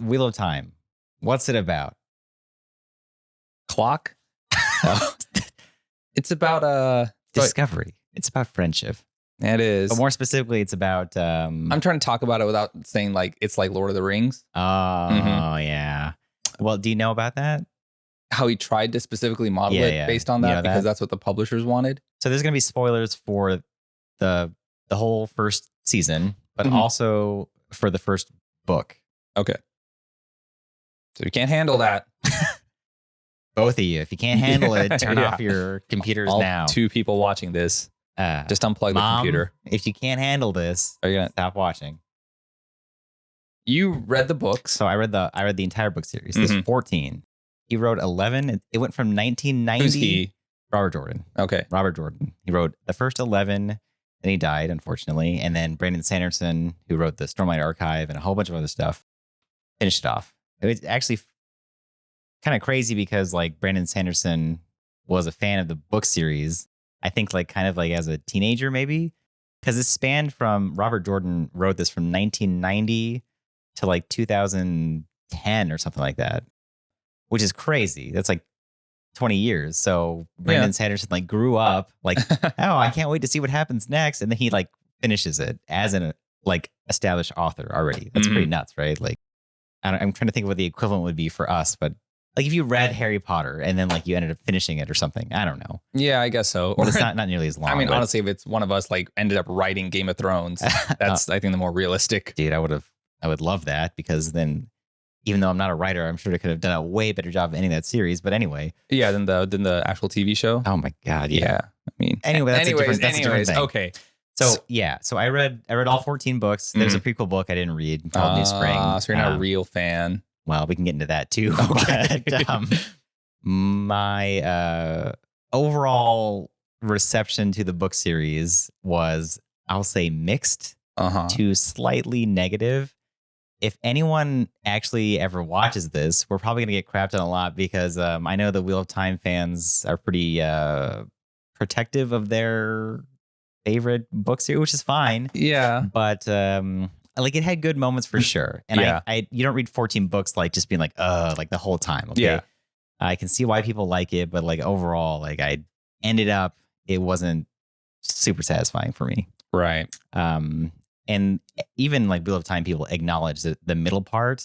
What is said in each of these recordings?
Wheel of Time. What's it about? Clock. Oh, It's about discovery. It's about friendship. It is. But more specifically, it's about. I'm trying to talk about it without saying like it's like Lord of the Rings. Oh, yeah. Well, do you know about that? How he tried to specifically model Yeah, it yeah. based on You that know because that? that's what the publishers wanted. So there's going to be spoilers for the whole first season, but Mhm. also for the first book. Okay. So you can't handle that. Both of you. If you can't handle it, turn Yeah. off your computers All now. 2 people watching this, just unplug Mom, the computer. if you can't handle this, Are you gonna? stop watching. You read the books. So I read the entire book series. There's 14. He wrote 11. It went from 1990. Who's he? Robert Jordan. Okay. Robert Jordan. He wrote the first 11, then he died, unfortunately. And then Brandon Sanderson, who wrote the Stormlight Archive and a whole bunch of other stuff, finished it off. It was actually kind of crazy because like Brandon Sanderson was a fan of the book series. I think like kind of like as a teenager, maybe. Because it spanned from Robert Jordan wrote this from 1990 to like 2010 or something like that, which is crazy. That's like 20 years. So Brandon Sanderson like grew up like, oh, I can't wait to see what happens next. And then he like finishes it as an like established author already. That's pretty nuts, right? Like, I'm trying to think of what the equivalent would be for us, but like if you read Harry Potter and then like you ended up finishing it or something, I don't know. Yeah, I guess so. But it's not nearly as long. I mean, but, honestly, if it's one of us like ended up writing Game of Thrones, that's I think the more realistic. dude, I would love that because then even though I'm not a writer, I'm sure they could have done a way better job of ending that series. But anyway. Yeah, than the actual TV show. Oh my God. Yeah. I mean, anyway, that's a different thing. Okay. So I read all 14 books. There's a prequel book I didn't read called New Spring. So you're not a real fan. Well, we can get into that too. Okay. But, my overall reception to the book series was, I'll say, mixed to slightly negative. If anyone actually ever watches this, we're probably going to get crapped on a lot because I know the Wheel of Time fans are pretty protective of their favorite book series, which is fine. Yeah. But like it had good moments for sure. And I you don't read 14 books like just being like the whole time. Okay? Yeah. I can see why people like it, but like overall, like I ended up, it wasn't super satisfying for me. Right. And even like Wheel of Time people acknowledge that the middle part,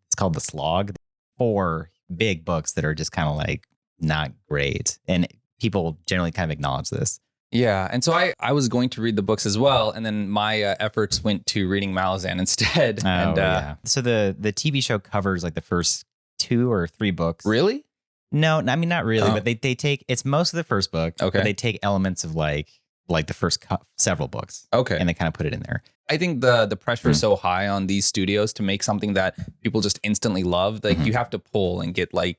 it's called the slog. 4 big books that are just kind of like not great. And people generally kind of acknowledge this. Yeah. And so I was going to read the books as well. And then my efforts went to reading Malazan instead. So the TV show covers like the first 2 or 3 books. Really? No, I mean, not really, but they take, it's most of the first book. Okay. But they take elements of like the first several books. Okay. And they kind of put it in there. I think the pressure is so high on these studios to make something that people just instantly love. Like you have to pull and get like,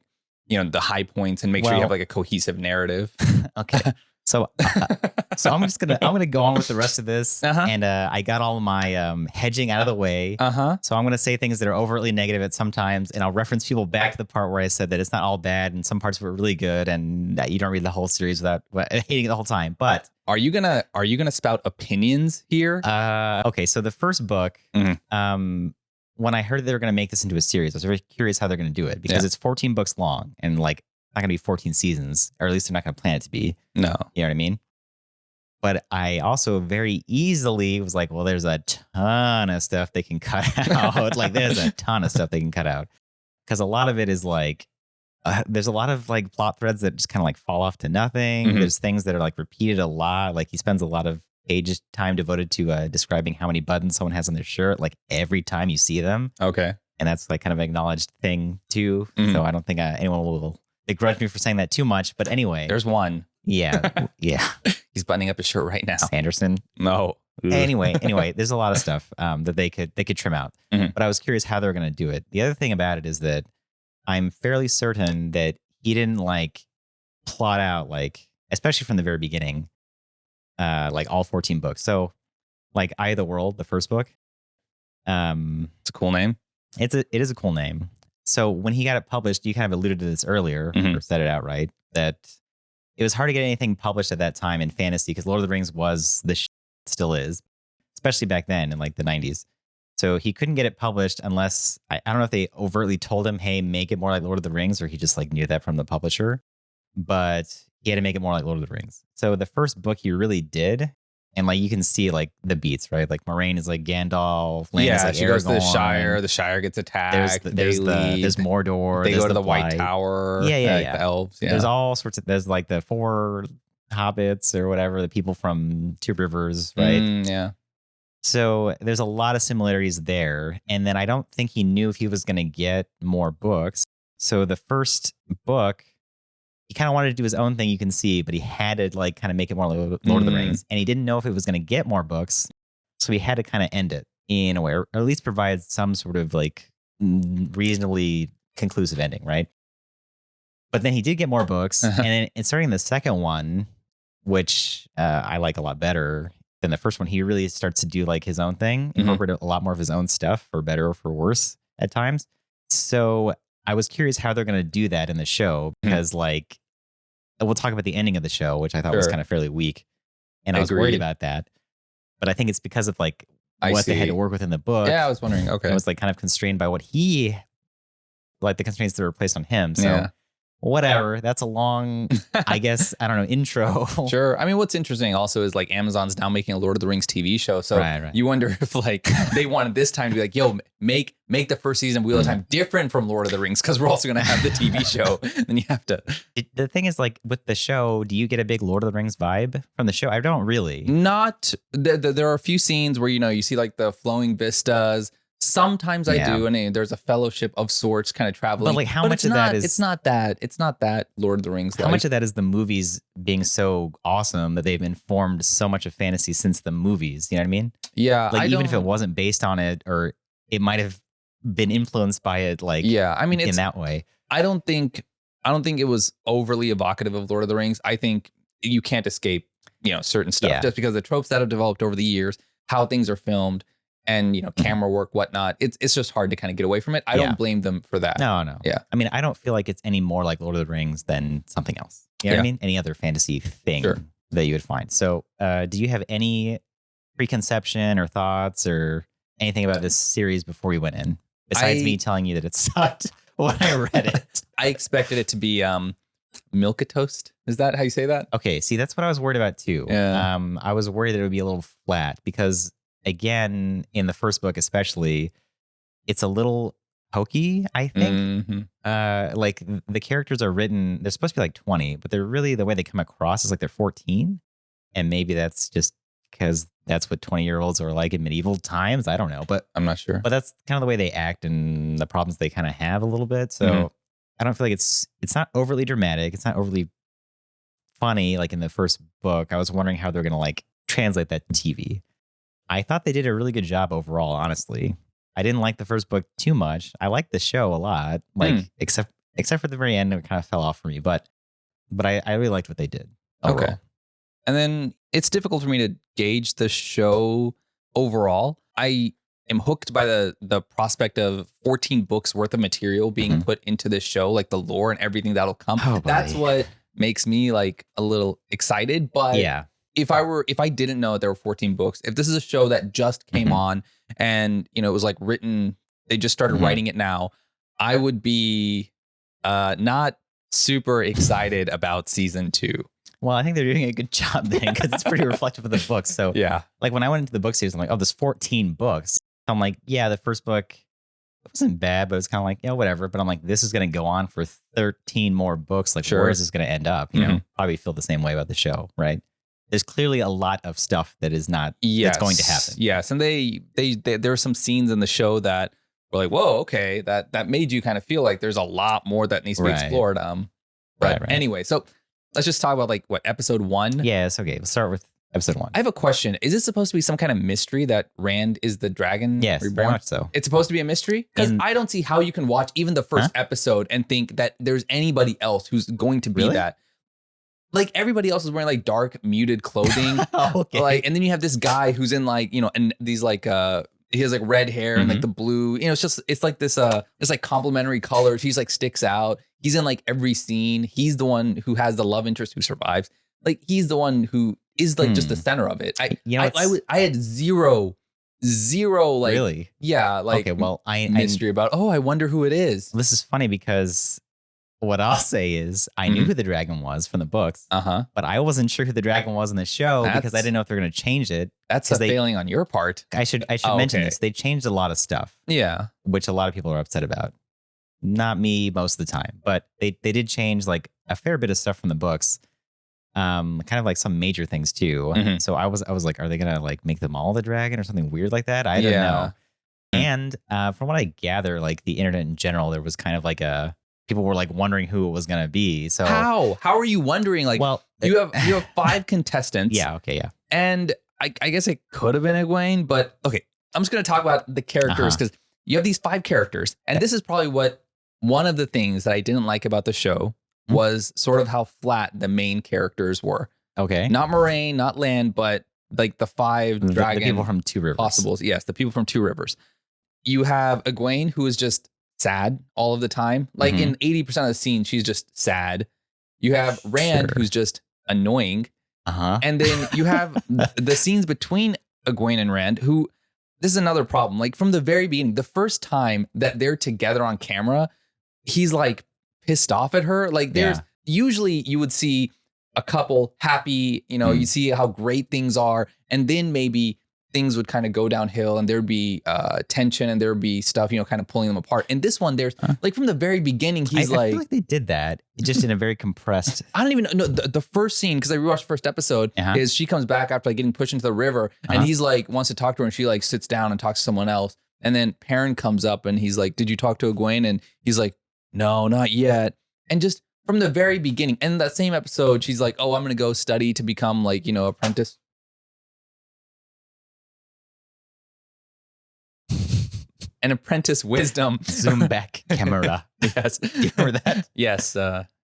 the high points and make sure you have like a cohesive narrative. Okay. So I'm gonna go on with the rest of this, and I got all of my hedging out of the way. So I'm gonna say things that are overtly negative at some times, and I'll reference people back to the part where I said that it's not all bad, and some parts were really good, and that you don't read the whole series without hating it the whole time. But are you gonna spout opinions here? Okay. So the first book, when I heard they were gonna make this into a series, I was very curious how they're gonna do it because it's 14 books long, and like. Not going to be 14 seasons, or at least they're not going to plan it to be. No. You know what I mean? But I also very easily was like, well, there's a ton of stuff they can cut out. Like there's a ton of stuff they can cut out. Because a lot of it is like, there's a lot of like plot threads that just kind of like fall off to nothing. There's things that are like repeated a lot. Like he spends a lot of pages time devoted to describing how many buttons someone has on their shirt, like every time you see them. Okay. And that's like kind of an acknowledged thing too. So I don't think anyone will begrudge me for saying that too much, but anyway. There's one. Yeah. Yeah. He's buttoning up his shirt right now. Sanderson. No. Anyway, there's a lot of stuff that they could trim out. But I was curious how they're going to do it. The other thing about it is that I'm fairly certain that he didn't like plot out like, especially from the very beginning, like all 14 books. So like Eye of the World, the first book. It's a cool name. It is a cool name. So when he got it published, you kind of alluded to this earlier, or said it outright, that it was hard to get anything published at that time in fantasy because Lord of the Rings was still is, especially back then in like the 90s. So he couldn't get it published unless I don't know if they overtly told him, hey, make it more like Lord of the Rings, or he just like knew that from the publisher. But he had to make it more like Lord of the Rings. So the first book he really did, and like you can see like the beats, right? Like Moraine is like Gandalf, Lan is like she Aragorn. goes to the Shire. The Shire gets attacked. There's Mordor. They there's go to the Bly. White Tower. Yeah. The elves. Yeah. There's all sorts of. There's like the 4 hobbits or whatever, the people from Two Rivers, right? Yeah. So there's a lot of similarities there. And then I don't think he knew if he was going to get more books. So the first book, he kind of wanted to do his own thing, you can see, but he had to like kind of make it more like Lord of the Rings. And he didn't know if it was going to get more books. So he had to kind of end it in a way, or at least provide some sort of like reasonably conclusive ending, right? But then he did get more books. And then starting the second one, which I like a lot better than the first one, he really starts to do like his own thing, incorporate a lot more of his own stuff, for better or for worse at times. So I was curious how they're going to do that in the show, because like we'll talk about the ending of the show, which I thought was kind of fairly weak, and I was worried about that. But I think it's because of like what they had to work with in the book. Yeah, I was wondering. Okay, it was like kind of constrained by what he, like the constraints that were placed on him. So whatever. That's a long, I guess, I don't know, intro. Sure. I mean, what's interesting also is like Amazon's now making a Lord of the Rings TV show. So you wonder if like they wanted this time to be like, yo, make the first season of Wheel of Time different from Lord of the Rings, because we're also going to have the TV show. Then you have to. The thing is, like with the show, do you get a big Lord of the Rings vibe from the show? I don't really. Not. There are a few scenes where, you see like the flowing vistas. Sometimes I do, and there's a fellowship of sorts kind of traveling. But like, how much of that is? It's not that Lord of the Rings. How much of that is the movies being so awesome that they've informed so much of fantasy since the movies? You know what I mean? Yeah. Like even if it wasn't based on it, or it might have been influenced by it. Like I mean, in that way. I don't think it was overly evocative of Lord of the Rings. I think you can't escape certain stuff just because the tropes that have developed over the years, how things are filmed, and camera work, whatnot. It's just hard to kind of get away from it. I don't blame them for that. No. Yeah. I mean, I don't feel like it's any more like Lord of the Rings than something else. You know what I mean? Any other fantasy thing that you would find. So do you have any preconception or thoughts or anything about this series before we went in? Besides me telling you that it sucked when I read it. I expected it to be milquetoast. Is that how you say that? Okay. See, that's what I was worried about too. Yeah. I was worried that it would be a little flat because, again, in the first book especially, it's a little hokey, I think. Like the characters are written, they're supposed to be like 20, but they're really, the way they come across is like they're 14. And maybe that's just because that's what 20-year-olds are like in medieval times. I don't know, but I'm not sure. But that's kind of the way they act and the problems they kind of have a little bit. So I don't feel like it's not overly dramatic. It's not overly funny like in the first book. I was wondering how they're going to like translate that to TV. I thought they did a really good job overall, honestly. I didn't like the first book too much. I liked the show a lot, like except for the very end, it kind of fell off for me. But I really liked what they did overall. Okay. And then it's difficult for me to gauge the show overall. I am hooked by the prospect of 14 books worth of material being put into this show, like the lore and everything that'll come. Oh, that's what makes me like a little excited. But if I didn't know there were 14 books, if this is a show that just came on and it was like written, they just started writing it now, I would be not super excited about season 2. Well, I think they're doing a good job then because it's pretty reflective of the book. So like when I went into the book series, I'm like, oh, there's 14 books. I'm like, yeah, the first book wasn't bad, but it's kind of like, whatever. But I'm like, this is going to go on for 13 more books. Like, where is this going to end up? You know, probably feel the same way about the show, right? There's clearly a lot of stuff that is not that's going to happen. Yes, and they there are some scenes in the show that were like, whoa, okay, that made you kind of feel like there's a lot more that needs to be explored. But anyway, so let's just talk about like what episode 1. Yes, okay. Let's start with episode 1. I have a question. Is it supposed to be some kind of mystery that Rand is the dragon? Yes, reborn? very much so. It's supposed to be a mystery? Because I don't see how you can watch even the first episode and think that there's anybody else who's going to be that. Like everybody else is wearing like dark muted clothing. Like, and then you have this guy who's in like, and these like he has like red hair and like the blue, it's like this it's like complementary colors. He's like sticks out. He's in like every scene. He's the one who has the love interest who survives. Like he's the one who is like just the center of it. I had zero zero like really, like okay. Well, mystery about. Oh, I wonder who it is. This is funny because what I'll say is I knew who the dragon was from the books, but I wasn't sure who the dragon was in the show because I didn't know if they're going to change it. That's a failing on your part. I should mention this. They changed a lot of stuff. Yeah, which a lot of people are upset about. Not me most of the time, but they did change like a fair bit of stuff from the books. Kind of like some major things too. So I was like, are they gonna like make them all the dragon or something weird like that? I don't know. And from what I gather, like the internet in general, there was kind of like people were like wondering who it was gonna be. So how are you wondering? Like, well, you have 5 contestants. Yeah. Okay. Yeah. And I guess it could have been Egwene, but okay, I'm just gonna talk about the characters because you have these 5 characters, and this is probably one of the things that I didn't like about the show was sort of how flat the main characters were. Okay. Not Moraine, not Lan, but like the 5 dragon the people from Two Rivers. Possibles. Yes, the people from Two Rivers. You have Egwene, who is just sad all of the time. Like in 80% of the scene, she's just sad. You have Rand, who's just annoying. And then you have the scenes between Egwene and Rand, who, this is another problem. Like from the very beginning, the first time that they're together on camera, he's like pissed off at her. Like there's usually you would see a couple happy, you see how great things are. And then maybe things would kind of go downhill and there'd be tension and there'd be stuff, kind of pulling them apart. And this one, there's like from the very beginning, he's I feel like they did that just in a very compressed. I don't even know. The first scene, because I rewatched the first episode, is she comes back after like getting pushed into the river and he's like wants to talk to her and she like sits down and talks to someone else. And then Perrin comes up and he's like, did you talk to Egwene? And he's like, no, not yet. And just from the very beginning, and that same episode, she's like, oh, I'm going to go study to become like, apprentice. An apprentice wisdom. Zoom back camera. Yes. You remember that? Yes.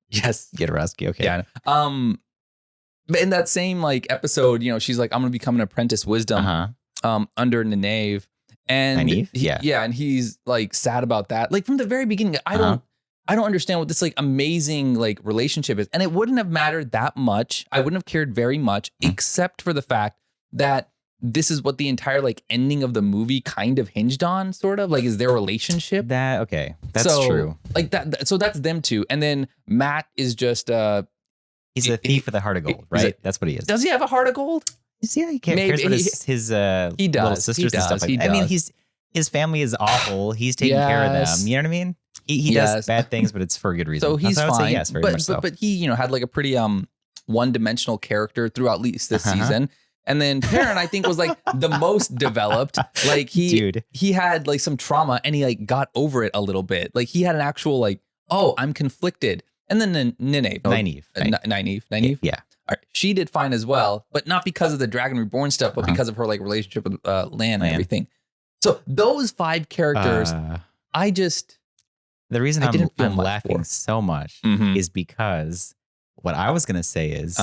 Yes. Get a rescue. Okay. Yeah. But in that same like episode, she's like, I'm going to become an apprentice wisdom under Nynaeve. And Nynaeve? Yeah. And he's like sad about that. Like from the very beginning, I don't understand what this like amazing like relationship is. And it wouldn't have mattered that much. I wouldn't have cared very much, except for the fact that this is what the entire like ending of the movie kind of hinged on, sort of like is their relationship. That's true. Like that. So that's them two. And then Mat is just he's a thief with a heart of gold, right? That's what he is. Does he have a heart of gold? Yeah, he cares about his he does. little sisters and stuff like that. I mean, his family is awful. He's taking care of them. You know what I mean? He does bad things, but it's for a good reason. So he's fine. Say yes, very much so. But he, had like a pretty one-dimensional character throughout at least this season. And then Perrin, I think, was like the most developed. Like he had like some trauma and he like got over it a little bit. Like he had an actual like, oh, I'm conflicted. And then Nynaeve. Nynaeve. Yeah. All right. She did fine as well, but not because of the Dragon Reborn stuff, but because of her like relationship with Lan and everything. So those 5 characters, the reason I'm laughing so much is because what I was gonna say is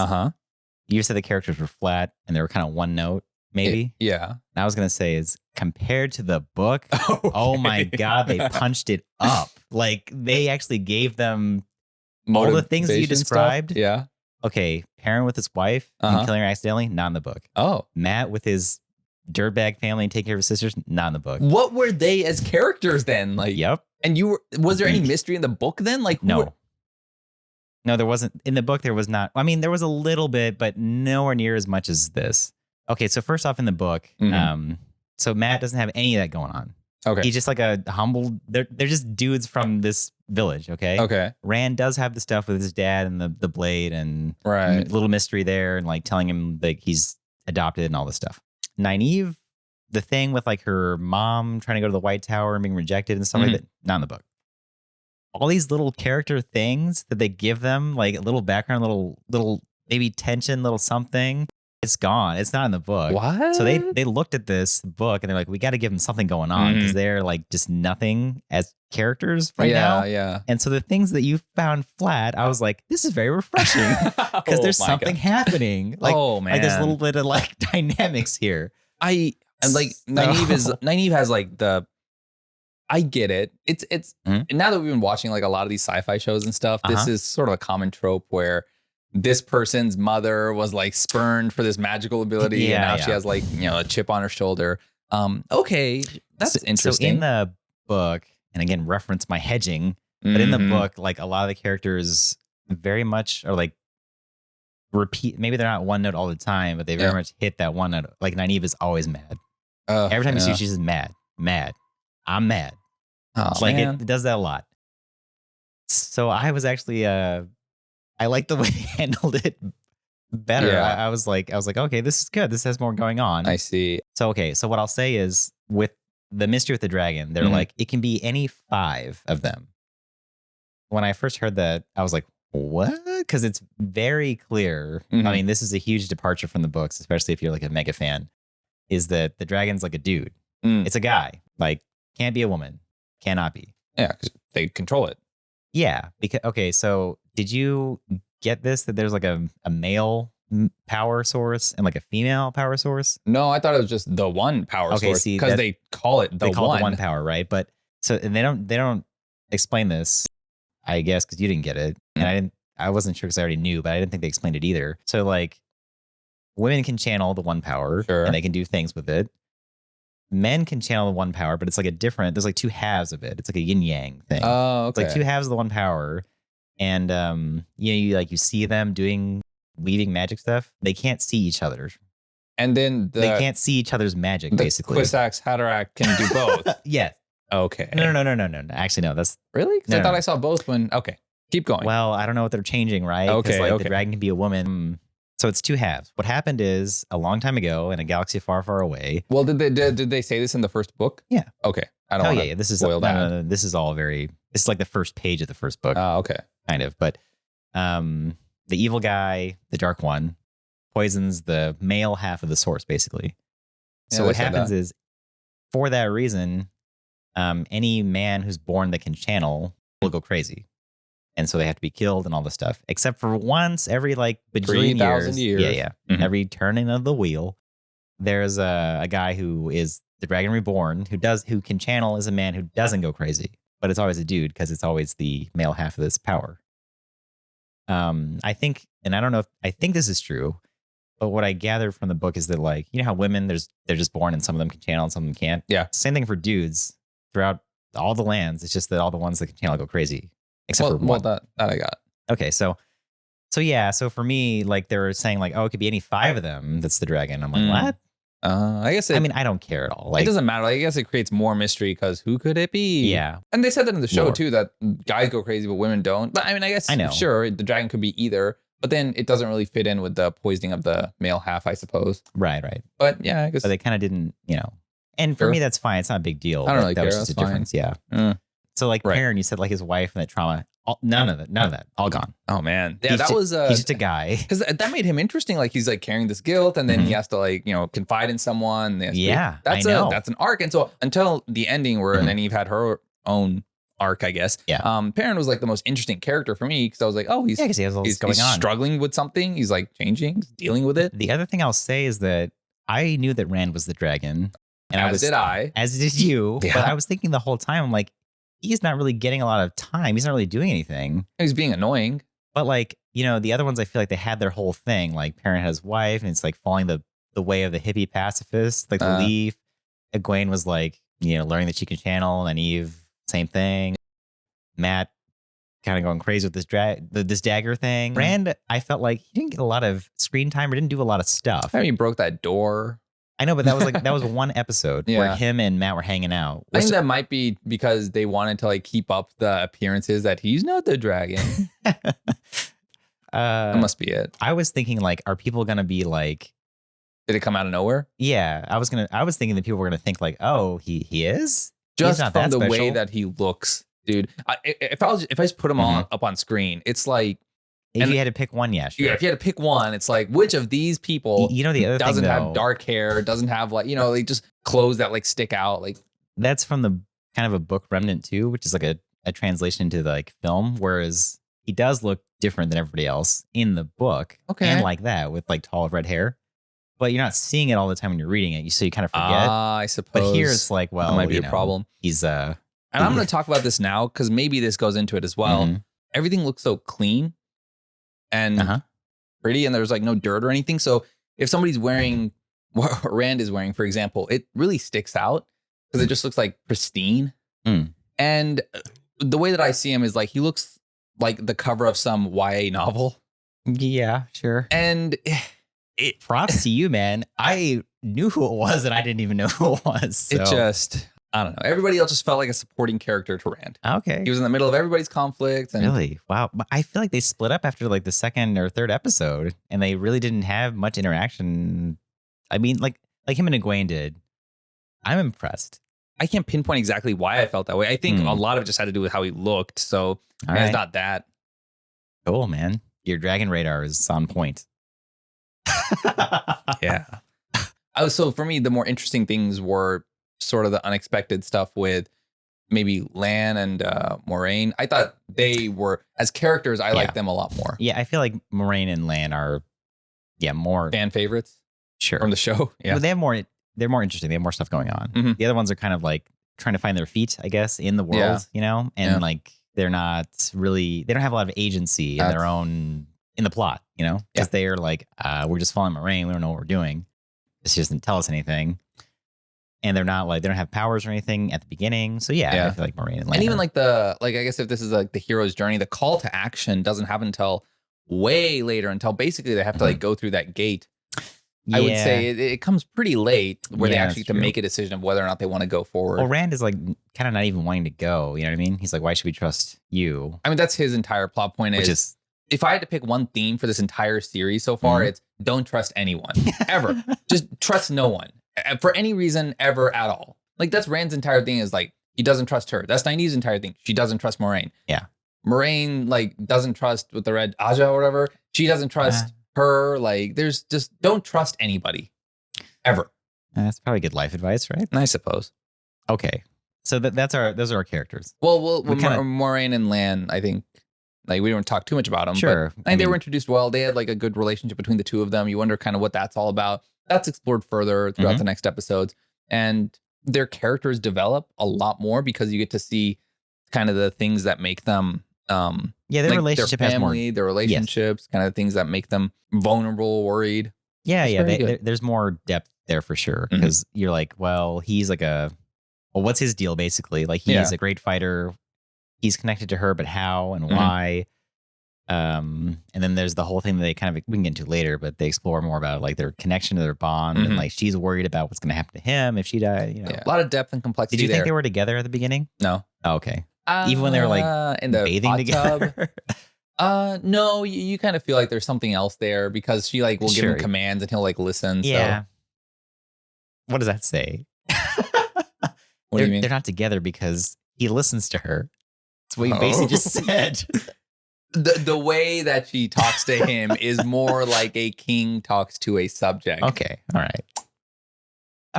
you said the characters were flat and they were kind of one note, maybe. Yeah. And I was gonna say is compared to the book, oh my God, they punched it up. Like they actually gave them all the things that you described. Stuff? Yeah. Okay, Perrin with his wife and killing her accidentally, not in the book. Oh. Mat with his dirtbag family and taking care of his sisters, not in the book. What were they as characters then? Like, yep. And was there any mystery in the book then? Like, no, there wasn't. In the book, there was not. I mean, there was a little bit, but nowhere near as much as this. Okay, so first off, in the book, so Mat doesn't have any of that going on. Okay, he's just like a humble. They're just dudes from this village. Okay. Rand does have the stuff with his dad and the blade and little mystery there, and like telling him like he's adopted and all this stuff. Nynaeve, the thing with like her mom trying to go to the White Tower and being rejected and stuff like that, not in the book. All these little character things that they give them, like a little background, little maybe tension, little something, it's gone. It's not in the book. What? So they looked at this book and they're like, we got to give them something going on because they're like just nothing as characters right now. Yeah. And so the things that you found flat, I was like, this is very refreshing because there's something happening. Like, like there's a little bit of like dynamics here. And like Nynaeve has like I get it. It's now that we've been watching like a lot of these sci-fi shows and stuff, this is sort of a common trope where this person's mother was like spurned for this magical ability and now she has like, a chip on her shoulder. Okay, that's interesting. So in the book, and again, reference my hedging, but in the book, like a lot of the characters very much are like repeat. Maybe they're not one note all the time, but they very much hit that one note. Like Nynaeve is always mad. Every time you see her, she's just mad. I'm mad. Oh, like it does that a lot. So I was actually, I like the way they handled it better. Yeah. I was like, okay, this is good. This has more going on. I see. So, okay. So what I'll say is with the Mystery with the Dragon, they're like, it can be any 5 of them. When I first heard that, I was like, what? Because it's very clear. I mean, this is a huge departure from the books, especially if you're like a mega fan, is that the dragon's like a dude. It's a guy. Like, can't be a woman. Cannot be. Yeah, because they control it. Yeah. Because, okay, so did you get this, that there's like a male power source and like a female power source? No, I thought it was just the one power source because they call it the one power, right? But so and they don't explain this, I guess, because you didn't get it, and I wasn't sure because I already knew, but I didn't think they explained it either. So like, women can channel the one power, and they can do things with it. Men can channel the one power, but it's like there's like 2 halves of it. It's like a yin yang thing. Oh, okay. It's like 2 halves of the one power, and you see them weaving magic stuff. They can't see each other, and then they can't see each other's magic. Basically, Kwisatz Haderach can do both. Yes. Okay. No. Actually, no. That's really because I thought I saw both when. Okay, keep going. Well, I don't know what they're changing, right? Okay. The dragon can be a woman. So it's 2 halves. What happened is a long time ago in a galaxy far, far away. Well, did they say this in the first book? Yeah. Okay. I don't. Yeah. This is this is all very. This is like the first page of the first book. Okay. Kind of, but the evil guy, the dark one, poisons the male half of the source, basically. So what happens is, for that reason, any man who's born that can channel will go crazy. And so they have to be killed and all this stuff, except for once every like bajillion 3,000 years. Yeah. Every turning of the wheel, there's a guy who is the Dragon Reborn who can channel as a man who doesn't go crazy, but it's always a dude because it's always the male half of this power. I think, and I don't know if I think this is true, but what I gathered from the book is that, like, you know how women they're just born and some of them can channel and some of them can't. Yeah. Same thing for dudes throughout all the lands. It's just that all the ones that can channel go crazy. Except for one. That I got. Okay, so yeah, so for me, like they were saying, like, oh, it could be any 5 of them. That's the dragon. I'm like, what? I guess. I mean, I don't care at all. Like, it doesn't matter. Like, I guess it creates more mystery because who could it be? Yeah, and they said that in the show too, that guys go crazy but women don't. But I mean, I guess sure, the dragon could be either. But then it doesn't really fit in with the poisoning of the male half, I suppose. Right. But yeah, I guess. But they kind of didn't, And for me, that's fine. It's not a big deal. I don't really that care. was just a difference. Yeah. So like Perrin, you said like his wife and that trauma. None of that. All gone. Oh man. Yeah, he's just a guy. Because that made him interesting. Like he's like carrying this guilt, and then he has to like confide in someone. That's an arc. And so until the ending, where Nynaeve had her own arc, I guess. Yeah. Perrin was like the most interesting character for me because I was like, oh, because he has all this going on, struggling with something. He's like changing, he's dealing with it. The other thing I'll say is that I knew that Rand was the dragon, and as did you. Yeah. But I was thinking the whole time, I'm like, he's not really getting a lot of time. He's not really doing anything. He's being annoying. But like, the other ones, I feel like they had their whole thing. Like Perrin had his wife, and it's like following the way of the hippie pacifist, like the Leaf. Egwene was like, learning that she can channel, and Eve, same thing. Matt kind of going crazy with this dagger thing. Rand, I felt like he didn't get a lot of screen time or didn't do a lot of stuff. I mean, he broke that door. I know, but that was one episode where him and Matt were hanging out. I think that might be because they wanted to like keep up the appearances that he's not the dragon. That must be it. I was thinking, like, are people gonna be like, did it come out of nowhere? Yeah, I was thinking that people were gonna think like, oh, he is just from the way that he looks, dude. If I just put him up on screen, it's like. If you had to pick one, yeah, sure. Yeah, if you had to pick one, it's like, which of these people the other doesn't thing, have dark hair, doesn't have like, like just clothes that like stick out. Like that's from the kind of a book Remnant too, which is like a translation into the like film, whereas he does look different than everybody else in the book. Okay. And like that with like tall red hair. But you're not seeing it all the time when you're reading it. So you kind of forget. I suppose. But here it's like, well, that might be a problem. He's and I'm going to talk about this now because maybe this goes into it as well. Everything looks so clean and pretty, and there's like no dirt or anything. So if somebody's wearing what Rand is wearing, for example, it really sticks out because it just looks like pristine. Mm. And the way that I see him is like he looks like the cover of some YA novel. Yeah, sure. And props to you, man. I knew who it was and I didn't even know who it was. So. It just, I don't know. Everybody else just felt like a supporting character to Rand. Okay. He was in the middle of everybody's conflict. And really? Wow. But I feel like they split up after like the second or third episode and they really didn't have much interaction. I mean, like him and Egwene did. I'm impressed. I can't pinpoint exactly why I felt that way. I think a lot of it just had to do with how he looked. So it's not that. Cool, man. Your dragon radar is on point. Yeah. So for me, the more interesting things were sort of the unexpected stuff with maybe Lan and Moiraine. I thought they were, as characters, I like them a lot more. Yeah, I feel like Moiraine and Lan are, more fan favorites. Sure. From the show. Yeah. But they're more interesting. They have more stuff going on. Mm-hmm. The other ones are kind of like trying to find their feet, I guess, in the world, and like they're not really, they don't have a lot of agency in their own, in the plot, because they're like, we're just following Moiraine. We don't know what we're doing. She doesn't tell us anything. And they're not like, they don't have powers or anything at the beginning. So I feel like Moiraine and Lan. And even like I guess if this is like the hero's journey, the call to action doesn't happen until way later, until basically they have to like go through that gate. I would say it comes pretty late where they actually have to make a decision of whether or not they want to go forward. Well, Rand is like kind of not even wanting to go. You know what I mean? He's like, why should we trust you? I mean, that's his entire plot point is if I had to pick one theme for this entire series so far, it's don't trust anyone ever. Just trust no one for any reason ever at all. Like that's Rand's entire thing is like, he doesn't trust her. That's Nynaeve's entire thing. She doesn't trust Moiraine. Yeah. Moiraine like doesn't trust with the red Aja or whatever. She doesn't trust her. Like there's just don't trust anybody ever. That's probably good life advice, right? I suppose. Okay. So those are our characters. Well, Moiraine and Lan, I think like we don't talk too much about them. Sure. But I think they were introduced well. They had like a good relationship between the two of them. You wonder kind of what that's all about. That's explored further throughout the next episodes. And their characters develop a lot more because you get to see kind of the things that make them their like relationship their family, has more, their relationships, kind of things that make them vulnerable, worried. There's more depth there for sure because you're like, well, he's like what's his deal basically? Like he's a great fighter. He's connected to her, but how and why? And then there's the whole thing that they kind of we can get into later, but they explore more about like their connection to their bond and like she's worried about what's going to happen to him if she dies. A lot of depth and complexity. Did you think they were together at the beginning? No. Oh, okay. Even when they were like in the bathing together. No, you kind of feel like there's something else there because she like will give him commands and he'll like listen. Yeah. So. What does that say? What do you mean? They're not together because he listens to her. That's what he basically just said. The way that she talks to him is more like a king talks to a subject. Okay. All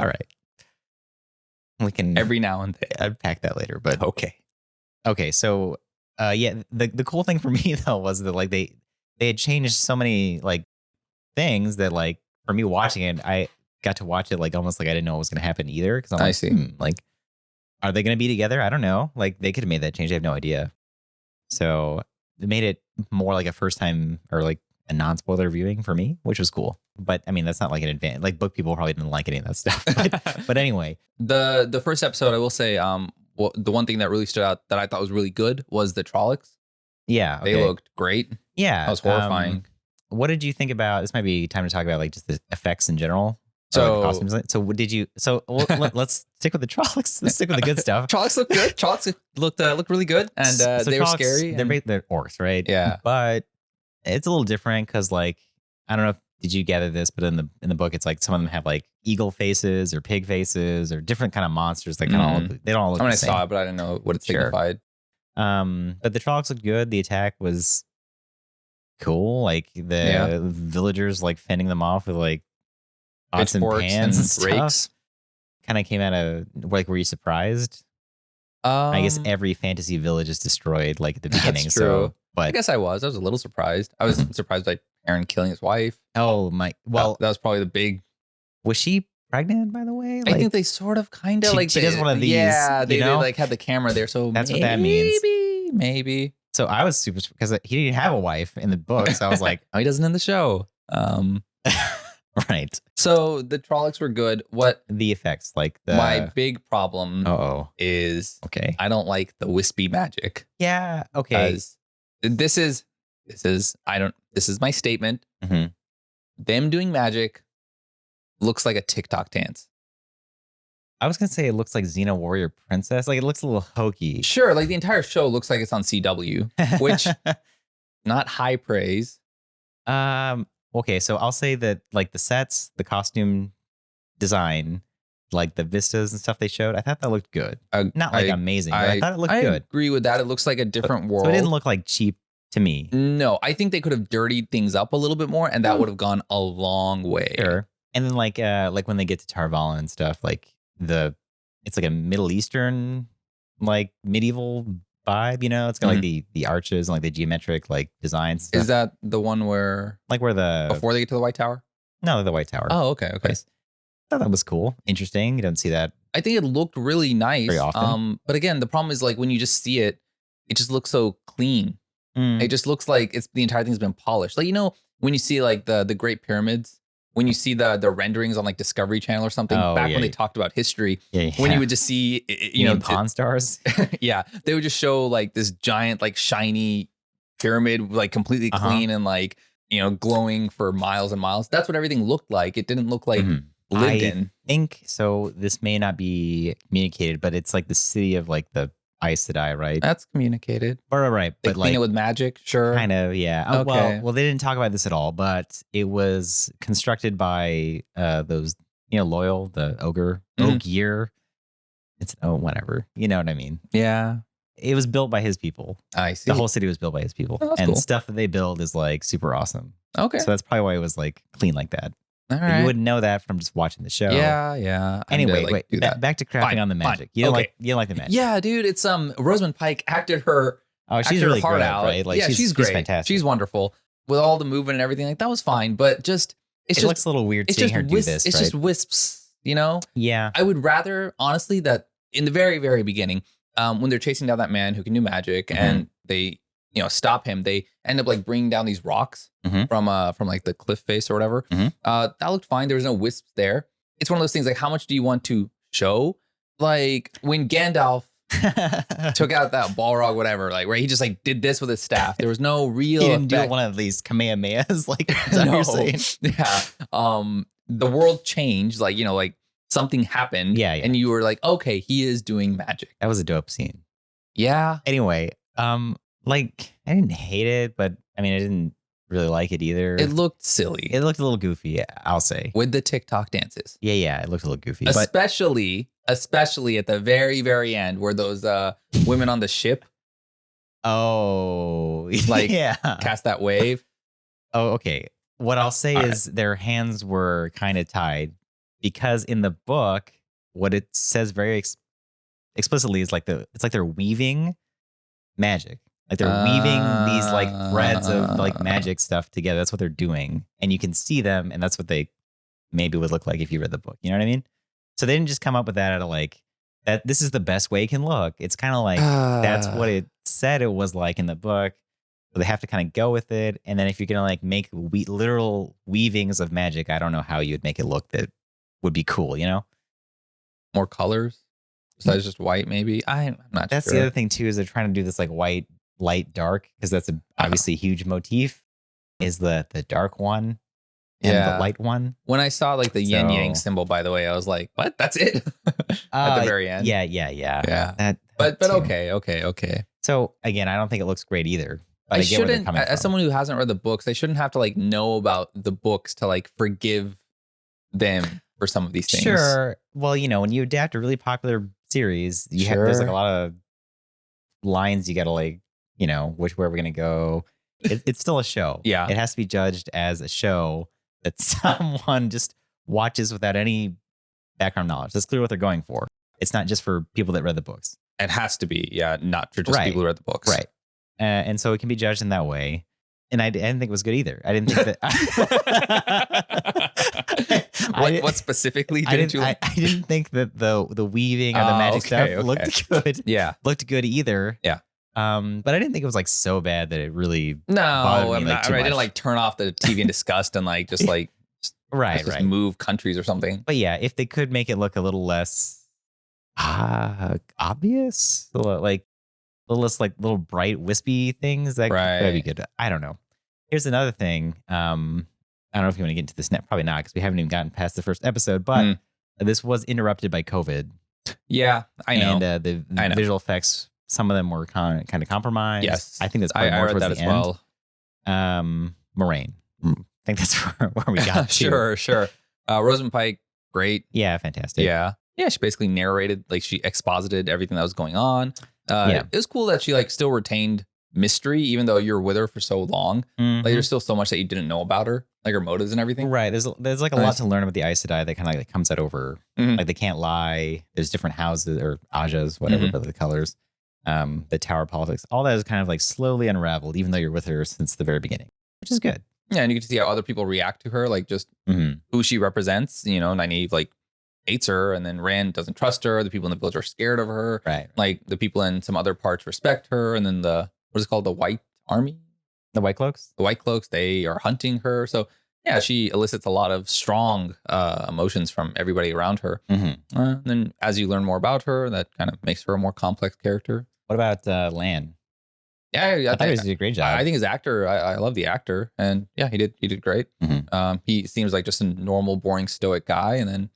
right. We can every now and then unpack that later, but okay. So, the cool thing for me though was that like they had changed so many like things that like for me watching it, I got to watch it like almost like I didn't know what was going to happen either because I'm like, like, are they going to be together? I don't know. Like they could have made that change. I have no idea. So it made it more like a first time or like a non-spoiler viewing for me, which was cool. But I mean, that's not like an advantage. Like book people probably didn't like any of that stuff. But anyway, the first episode, I will say, the one thing that really stood out that I thought was really good was the Trollocs. Yeah, they looked great. Yeah, that was horrifying. What did you think about? This might be time to talk about like just the effects in general. So, costumes. So did you? So let's stick with the Trollocs. Let's stick with the good stuff. Trollocs looked good. Trollocs looked really good, and so they were scary. They're orcs, right? Yeah, but it's a little different because like I don't know if did you gather this, but in the book, it's like some of them have like eagle faces or pig faces or different kind of monsters that kind of they don't all look. I saw it, but I didn't know what it signified. But the Trollocs looked good. The attack was cool. Like the villagers like fending them off with like pots and pans and stuff. Rakes. Kind of came out of like, were you surprised? I guess every fantasy village is destroyed like at the beginning. That's true. So, but I guess I was a little surprised. I was surprised by Aaron killing his wife. Oh my! Well, that was probably the big. Was she pregnant? By the way, like, I think they sort of, kind of like she does one of these. Yeah, they like had the camera there, so that's what that means. Maybe. So I was super because he didn't have a wife in the book, so I was like, oh, he doesn't in the show. Right. So the Trollocs were good. What the effects, like the my big problem oh is okay. I don't like the wispy magic. Yeah. Okay. This is my statement. Mm-hmm. Them doing magic looks like a TikTok dance. I was gonna say it looks like Xena Warrior Princess. Like it looks a little hokey. Sure, like the entire show looks like it's on CW, which not high praise. Okay, so I'll say that like the sets, the costume design, like the vistas and stuff they showed, I thought that looked good. Not like amazing, but I thought it looked good. I agree with that. It looks like a different world. So it didn't look like cheap to me. No, I think they could have dirtied things up a little bit more, and that would have gone a long way. Sure. And then like when they get to Tarvalin and stuff, like it's like a Middle Eastern like medieval vibe, you know? It's got like the arches and like the geometric like designs. Is that the one where before they get to the White Tower? No, the White Tower. Oh, okay. I thought that was cool. Interesting. You don't see that. I think it looked really nice. Very often. But again, the problem is like when you just see it, it just looks so clean. It just looks like the entire thing's been polished. Like, you know, when you see like the Great Pyramids, when you see the renderings on like Discovery Channel or something, when they talked about history, when you would just see, you know, Pawn Stars. Yeah. They would just show like this giant, like shiny pyramid, like completely clean and like, you know, glowing for miles and miles. That's what everything looked like. It didn't look like lived in. I think so. This may not be communicated, but it's like the city of like the Aes Sedai, right? That's communicated. Right. They clean it with magic, sure. Kind of, yeah. Okay. Well, they didn't talk about this at all, but it was constructed by those, you know, Loyal, the ogre, Ogier. It's whatever. You know what I mean? Yeah. It was built by his people. I see. The whole city was built by his people, and cool. Stuff that they build is like super awesome. Okay. So that's probably why it was like clean like that. All right. You wouldn't know that from just watching the show. Yeah. Anyway, back to crapping on the magic. You don't like the magic. Yeah, dude. It's Rosamund Pike acted her. Oh, she's really hard good, out. right? Like, yeah, she's great. Fantastic. She's wonderful with all the movement and everything. Like that was fine, but just it looks a little weird seeing her do this. It's just wisps, you know. Yeah. I would rather, honestly, that in the very, very beginning, when they're chasing down that man who can do magic, and they, you know, stop him, they end up like bringing down these rocks from like the cliff face or whatever. That looked fine. There was no wisps there. It's one of those things like, how much do you want to show? Like when Gandalf took out that Balrog, whatever, like where he just like did this with his staff. There was no real. He didn't do one of these Kamehamehas, like is that what you're saying? Yeah. The world changed, like, you know, like something happened. Yeah. And you were like, okay, he is doing magic. That was a dope scene. Yeah. Anyway, like I didn't hate it, but I mean I didn't really like it either. It looked silly. It looked a little goofy, I'll say. With the TikTok dances. Yeah, it looked a little goofy. Especially at the very, very end where those women on the ship like cast that wave. Oh, okay. What I'll say is their hands were kind of tied because in the book, what it says very explicitly is like it's like they're weaving magic. Like they're weaving these like threads of like magic stuff together. That's what they're doing. And you can see them. And that's what they maybe would look like if you read the book. You know what I mean? So they didn't just come up with that out of like, that this is the best way it can look. It's kind of like, that's what it said it was like in the book. So they have to kind of go with it. And then if you're going to like make literal weavings of magic, I don't know how you would make it look that would be cool, you know? More colors besides just white, maybe. I'm not sure. That's the other thing too, is they're trying to do this like white, light, dark, because that's obviously a huge motif, is the dark one and the light one. When I saw like the yin yang symbol, by the way, I was like, what? That's it? At the very end. Yeah. But okay. So again, I don't think it looks great either. But I shouldn't, as someone who hasn't read the books, I shouldn't have to like know about the books to like forgive them for some of these things. Sure. Well, you know, when you adapt a really popular series, there's like a lot of lines you got to like, you know, where we're going to go. It's still a show. Yeah. It has to be judged as a show that someone just watches without any background knowledge. That's clear what they're going for. It's not just for people that read the books. It has to be, not for just people who read the books. Right. And so it can be judged in that way. And I didn't think it was good either. I didn't think that. What specifically didn't you? I didn't think that the weaving or the magic stuff looked good. Yeah, looked good either. Yeah. But I didn't think it was like so bad that it really. No, I didn't like turn off the TV in disgust and like just like Right, just right. move countries or something. But yeah, if they could make it look a little less obvious, like a little less like little bright wispy things, that'd be good. I don't know. Here's another thing. I don't know if you want to get into this net. Probably not, because we haven't even gotten past the first episode. But this was interrupted by COVID. Yeah, I know. And the visual effects, some of them were kind of compromised. Yes, I think that's probably more towards the end. Moraine. I think that's where we got to. Sure. Rosamund Pike, great. Yeah, fantastic. Yeah. She basically narrated, like she exposited everything that was going on. It was cool that she like still retained mystery, even though you're with her for so long. Like there's still so much that you didn't know about her, like her motives and everything. Right. There's like a lot to learn about the Aes Sedai that kind of like comes out over. Like they can't lie. There's different houses or Ajas, whatever, but the colors, the tower politics, all that is kind of like slowly unraveled, even though you're with her since the very beginning, which is good. Yeah, and you get to see how other people react to her, like just who she represents. You know, Nynaeve like hates her, and then Rand doesn't trust her. The people in the village are scared of her. Right. Like the people in some other parts respect her, and then what is it called? The White Army? The White Cloaks? The White Cloaks, they are hunting her. So yeah, she elicits a lot of strong emotions from everybody around her. And then as you learn more about her, that kind of makes her a more complex character. What about Lan? Yeah, I thought he did a great job. I think his actor, I love the actor, and yeah, he did great. He seems like just a normal, boring, stoic guy, and then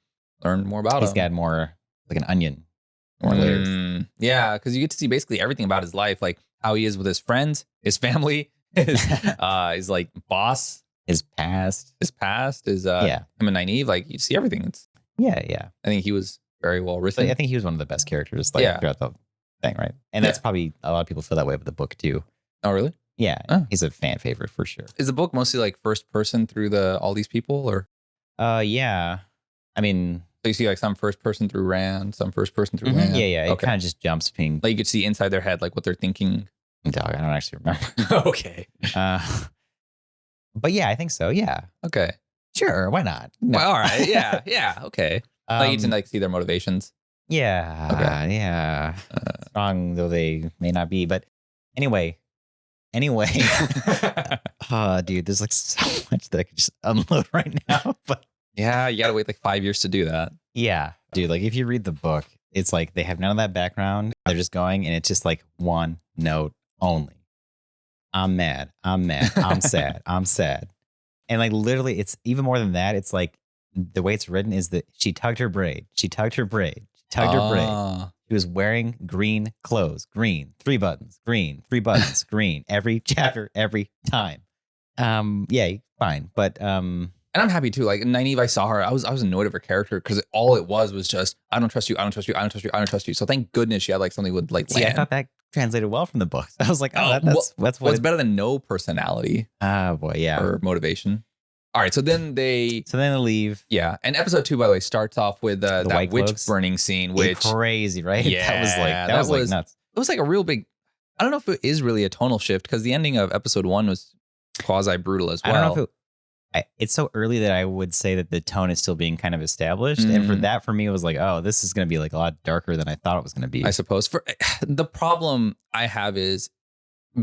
learn more about him. He's got more like an onion, more layers. Yeah, because you get to see basically everything about his life, like how he is with his friends, his family, his like boss, his past, his him and Nynaeve. Like you see everything. Yeah. I think he was very well written. So I think he was one of the best characters throughout the thing, right? And that's probably a lot of people feel that way with the book too. Oh, really? Yeah, he's a fan favorite for sure. Is the book mostly like first person through all these people, or? Yeah. I mean, so you see like some first person through Rand, some first person through Lan. Yeah. It kind of just jumps being like you could see inside their head, like what they're thinking. Dog, I don't actually remember. Okay. But yeah, I think so. Yeah. Okay. Sure. Why not? No. Well, all right. Yeah. Okay. Like you can like see their motivations. Yeah. Okay. Yeah. Strong though they may not be, but anyway. Dude, there's like so much that I could just unload right now. But yeah, you gotta wait like 5 years to do that. Yeah, dude. Like if you read the book, it's like they have none of that background. They're just going, and it's just like one note only. I'm mad. I'm sad. I'm sad. And like literally, it's even more than that. It's like the way it's written is that she tugged her braid. She tugged her braid. She was wearing green clothes. Green, 3 buttons. Green, 3 buttons. Green. Every chapter, every time. Yeah, fine. But and I'm happy too. Like Nynaeve, I saw her. I was annoyed of her character because all it was just I don't trust you. I don't trust you. I don't trust you. I don't trust you. So thank goodness she had like something with like. See, I thought that translated well from the books. I was like, that's what's better than no personality. Oh boy, yeah. Or motivation. All right, so then they leave. Yeah, and episode 2, by the way, starts off with that witch burning scene, which crazy, right? Yeah, that was like nuts. It was like a real big. I don't know if it is really a tonal shift because the ending of episode 1 was quasi brutal as well. I don't know if it's so early that I would say that the tone is still being kind of established, and for me, it was like, oh, this is going to be like a lot darker than I thought it was going to be. I suppose. For the problem I have is,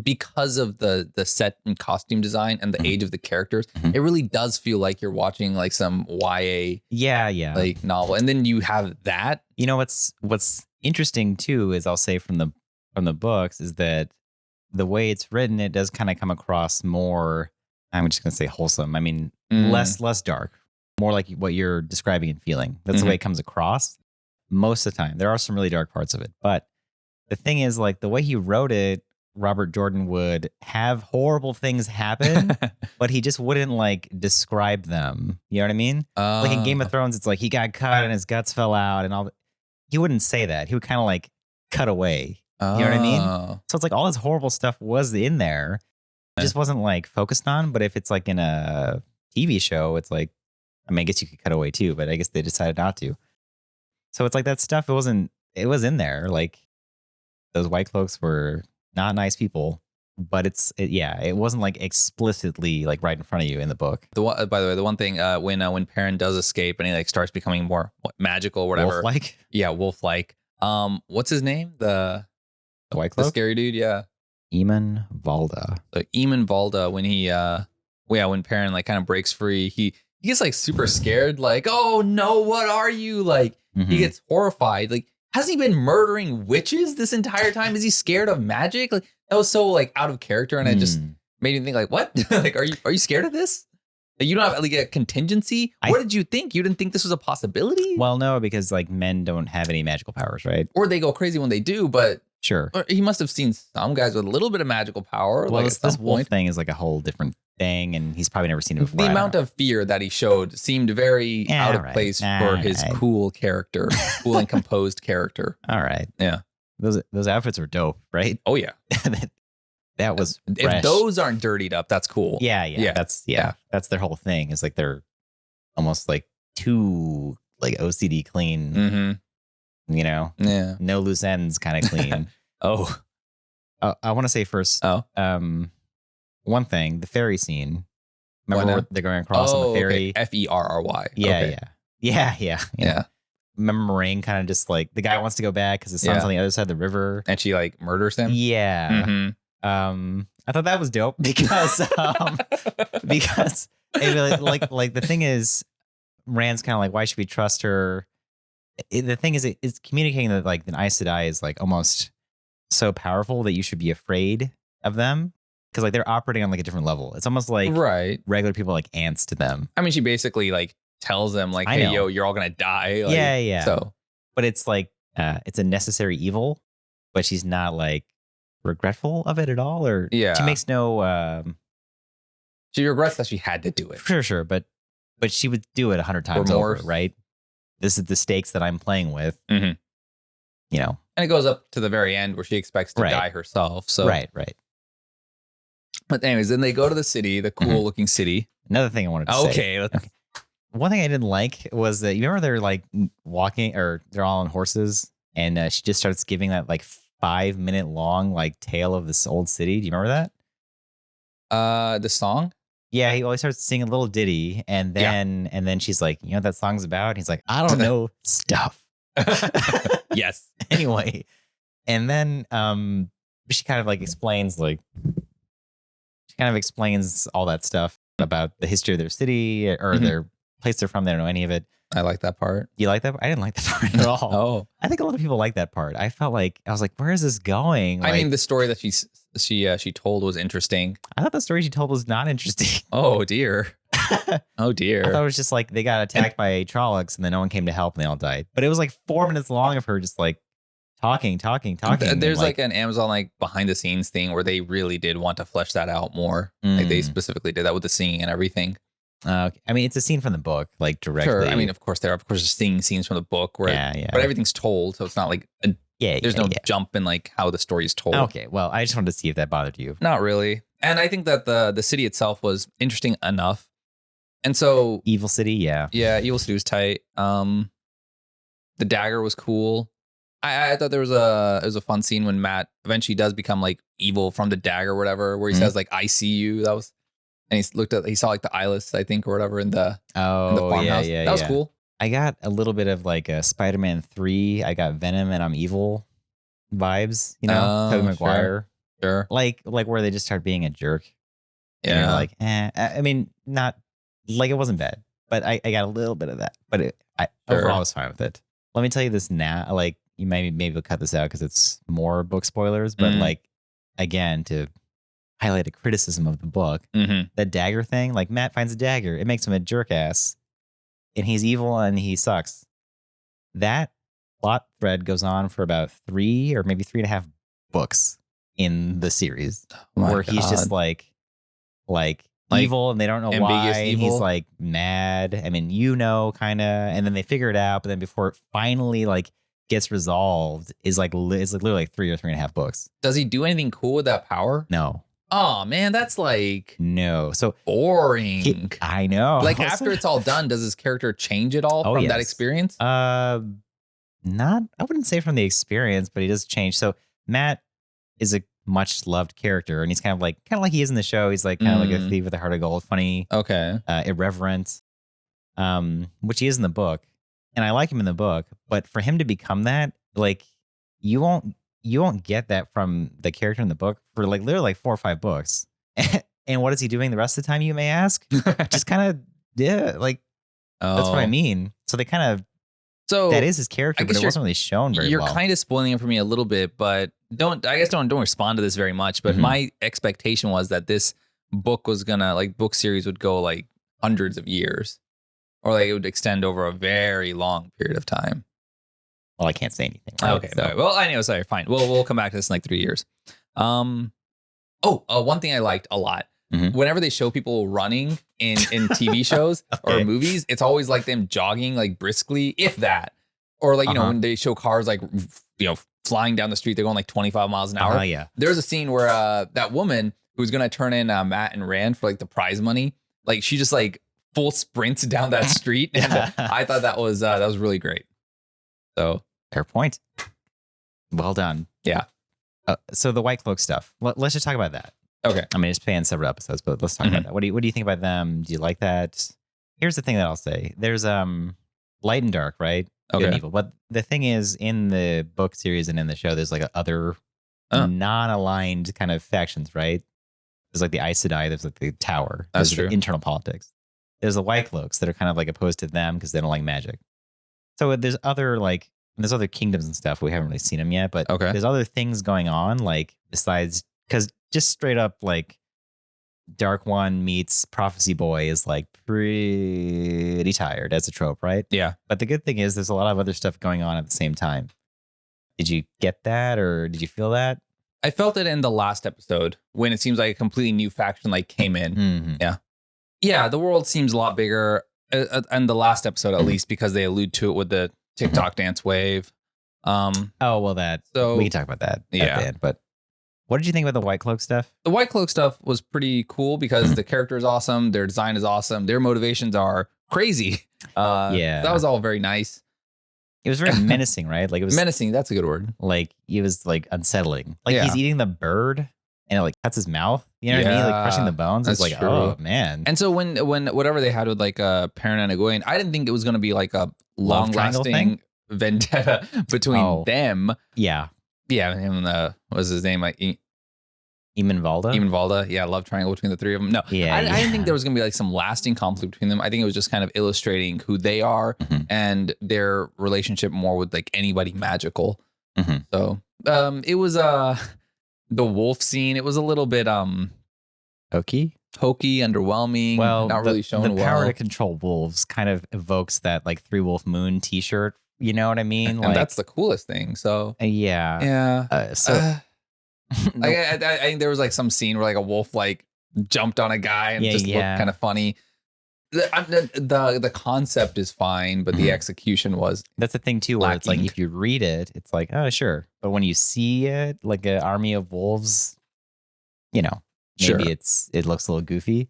because of the set and costume design and the age of the characters, it really does feel like you're watching like some YA like novel. And then you have that. You know what's interesting too is I'll say from the books is that the way it's written, it does kind of come across more, I'm just gonna say wholesome. I mean less dark, more like what you're describing and feeling. That's the way it comes across most of the time. There are some really dark parts of it, but the thing is like the way he wrote it, Robert Jordan would have horrible things happen, but he just wouldn't like describe them. You know what I mean? Like in Game of Thrones, it's like he got cut and his guts fell out and all. He wouldn't say that. He would kind of like cut away. You know what I mean? So it's like all this horrible stuff was in there. It just wasn't like focused on. But if it's like in a TV show, it's like, I mean, I guess you could cut away too, but I guess they decided not to. So it's like that stuff. It was in there. Like those White Cloaks were not nice people, but it wasn't like explicitly like right in front of you in the book. By the way, the one thing when Perrin does escape and he like starts becoming more magical, or whatever, wolf-like. Yeah, wolf-like. What's his name? The White Cloak, the scary dude. Yeah, Eamon Valda. So Eamon Valda, when he when Perrin like kind of breaks free, he he gets like super scared, like, oh no, what are you? Like, he gets horrified. Like, has he been murdering witches this entire time? Is he scared of magic? Like, that was so like out of character, and it just made me think, like, what? Like, are you scared of this? Like, you don't have like a contingency? What did you think? You didn't think this was a possibility? Well, no, because like men don't have any magical powers, right? Or they go crazy when they do, but sure. He must have seen some guys with a little bit of magical power. Well, like this wolf thing is like a whole different thing, and he's probably never seen it before. The amount of fear that he showed seemed very out of place for his cool character, cool and composed character. All right. Yeah. Those outfits were dope, right? Oh, yeah. That was fresh. If those aren't dirtied up, that's cool. Yeah. That's their whole thing. Is like they're almost like too like OCD clean. You know? Yeah. No loose ends kind of clean. I want to say first. One thing, the ferry scene. Remember where they're going across on the ferry? Okay. Ferry. Yeah. Remember Moraine kind of just like the guy wants to go back because the sun's on the other side of the river, and she like murders him. Yeah. I thought that was dope because like the thing is, Rand's kind of like, why should we trust her? The thing is, it's communicating that like the Aes Sedai is like almost so powerful that you should be afraid of them. Because like they're operating on like a different level. It's almost like regular people like ants to them. I mean, she basically like tells them like, "Hey, yo, you're all gonna die." Like, yeah. So, but it's like it's a necessary evil, but she's not like regretful of it at all, or she makes no. She regrets that she had to do it. Sure, but she would do it 100 times over, right? This is the stakes that I'm playing with. You know, and it goes up to the very end where she expects to die herself. So right. But anyways, then they go to the city, the cool looking city. Another thing I wanted to say. Okay. One thing I didn't like was that, you remember they're like walking, or they're all on horses, and she just starts giving that like 5-minute long like tale of this old city. Do you remember that? The song? Yeah, he always starts singing a little ditty, and then she's like, you know what that song's about? And he's like, I don't know stuff. Yes. Anyway, and then she kind of like explains all that stuff about the history of their city or their place they're from. They don't know any of it. I like that part. You like that? I didn't like that part at all. Oh, I think a lot of people like that part. I felt like, I was like, where is this going? I mean, the story that she told was interesting. I thought the story she told was not interesting. Oh dear. Oh dear. I thought it was just like they got attacked by Trollocs and then no one came to help and they all died. But it was like 4 minutes long of her just like talking. There's like an Amazon like behind the scenes thing where they really did want to flesh that out more. Like they specifically did that with the singing and everything. I mean, it's a scene from the book, like directly. Sure. I mean, of course, there are singing scenes from the book where, but everything's told, so it's not like there's no jump in like how the story is told. Okay, well, I just wanted to see if that bothered you. Not really, and I think that the city itself was interesting enough, and so Evil City, yeah, Evil City was tight. The dagger was cool. I thought there was a fun scene when Matt eventually does become like evil from the dagger or whatever, where he says like, "I see you." That was. And he saw like the eyeless, I think, or whatever in the farmhouse. Yeah, that was cool. I got a little bit of like a Spider-Man 3. I got Venom and I'm Evil vibes, you know, Tobey Maguire. Sure. Like where they just start being a jerk. Yeah. And you're like, I mean, not like it wasn't bad, but I got a little bit of that. But overall I was fine with it. Let me tell you this now. Like, you maybe we'll cut this out because it's more book spoilers. But like, again, to highlight a criticism of the book, that dagger thing, like Matt finds a dagger, it makes him a jerk ass, and he's evil and he sucks. That plot thread goes on for about 3 or maybe 3.5 books in the series, where he's just like evil and they don't know why. Evil. He's like mad. I mean, kind of, and then they figure it out, but then before it finally like gets resolved is like literally like 3 or 3.5 books. Does he do anything cool with that power? No. Oh man, that's like so boring. I know. Like after it's all done, does his character change at all from that experience? I wouldn't say from the experience, but he does change. So Matt is a much loved character, and he's kind of like he is in the show. He's like kind of like a thief with a heart of gold, funny, irreverent, which he is in the book, and I like him in the book. But for him to become that, like you won't get that from the character in the book for like literally like 4 or 5 books. And what is he doing the rest of the time, you may ask? Just kind of Yeah, like that's what I mean. So they kind of that is his character, but it wasn't really shown very well. You're kind of spoiling it for me a little bit, but don't respond to this very much. But my expectation was that this book was gonna book series would go like hundreds of years, or like it would extend over a very long period of time. Well, I can't say anything. Right? Okay. So. Well, I know. Sorry. Fine. We'll come back to this in like 3 years. One thing I liked a lot. Whenever they show people running in TV shows or movies, it's always like them jogging like briskly, if that. Or like, you know, when they show cars like, you know, flying down the street, they're going like 25 miles an hour. Yeah. There's a scene where that woman who's going to turn in Matt and Rand for like the prize money, like she just like full sprints down that street. And I thought that was really great. So fair point. Well done. Yeah. So the White Cloak stuff. Let's just talk about that. Okay. I mean, it's planned several episodes, but let's talk about that. What do you think about them? Do you like that? Here's the thing that I'll say. There's light and dark, right? Good and evil. But the thing is, in the book series and in the show, there's like other non-aligned kind of factions, right? There's like the Aes Sedai, there's like the Tower. That's true. The internal politics. There's the White Cloaks that are kind of like opposed to them because they don't like magic. So there's other kingdoms and stuff. We haven't really seen them yet, but there's other things going on, like besides, because just straight up like Dark One meets Prophecy Boy is like pretty tired as a trope, right? Yeah. But the good thing is there's a lot of other stuff going on at the same time. Did you get that, or did you feel that? I felt it in the last episode when it seems like a completely new faction like came in. Yeah. Yeah, the world seems a lot bigger in the last episode, at least, because they allude to it with the TikTok dance wave. We can talk about that at the end, but what did you think about the White Cloak stuff? The White Cloak stuff was pretty cool because the character is awesome. Their design is awesome. Their motivations are crazy. That was all very nice. It was very menacing, right? Like it was menacing. That's a good word. Like it was like unsettling. Like he's eating the bird and it like cuts his mouth. You know what I mean? Like crushing the bones. It's like, oh man. And so when whatever they had with like Perrin and Egwene, I didn't think it was going to be like a long lasting vendetta between them. Yeah. Yeah. Him and what was his name? Like Eamon Valda. Yeah. Love triangle between the three of them. No. Yeah. I didn't think there was going to be like some lasting conflict between them. I think it was just kind of illustrating who they are and their relationship more with like anybody magical. So it was the wolf scene. It was a little bit hokey, underwhelming. Well, not really shown the power to control wolves kind of evokes that like 3 Wolf Moon T-shirt. You know what I mean? And that's the coolest thing. So yeah. I think there was like some scene where like a wolf like jumped on a guy and just looked kind of funny. The concept is fine, but the execution was that's the thing too, where it's like if you read it, it's like, oh sure, but when you see it, like an army of wolves, you know, maybe it looks a little goofy.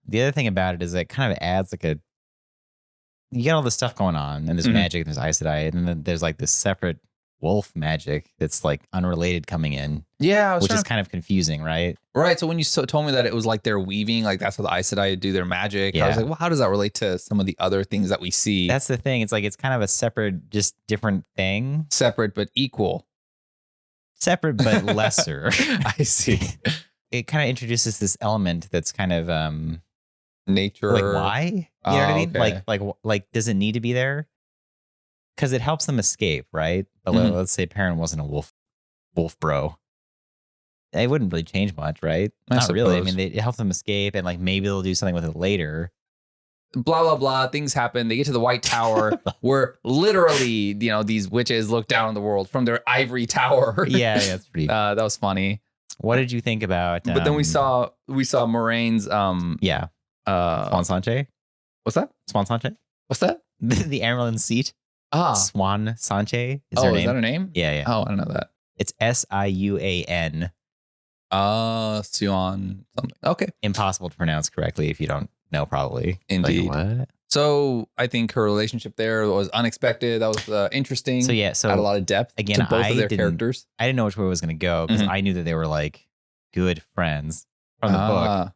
The other thing about it is it kind of adds like you get all this stuff going on, and there's magic, and there's Aes Sedai, and then there's like this separate wolf magic that's like unrelated coming in. Yeah, which is kind of confusing, right? Right. So when you told me that it was like they're weaving, like that's how the Aes Sedai do their magic. I was like, well, how does that relate to some of the other things that we see? That's the thing. It's like it's kind of a separate, just different thing. Separate but equal. Separate but lesser. I see. It kind of introduces this element that's kind of nature. Like why? You know what I mean? Okay. Like does it need to be there? Because it helps them escape, right? But let's say Perrin wasn't a wolf bro. It wouldn't really change much, right? Not really. I mean, it helps them escape, and like maybe they'll do something with it later. Blah blah blah. Things happen. They get to the White Tower, where literally, you know, these witches look down on the world from their ivory tower. Yeah, that's pretty. That was funny. What did you think about? But then we saw Moraine's. Swan Sanche. What's that? Swan Sanche. What's that? The Emerald Seat. Swan Sanche is her name. Is that her name? Yeah. Oh, I don't know that. It's Siuan. Swan something. Okay. Impossible to pronounce correctly if you don't know, probably. Indeed. Like, what? So I think her relationship there was unexpected. That was interesting. So had a lot of depth to both of their characters. I didn't know which way it was going to go because I knew that they were like good friends from the book.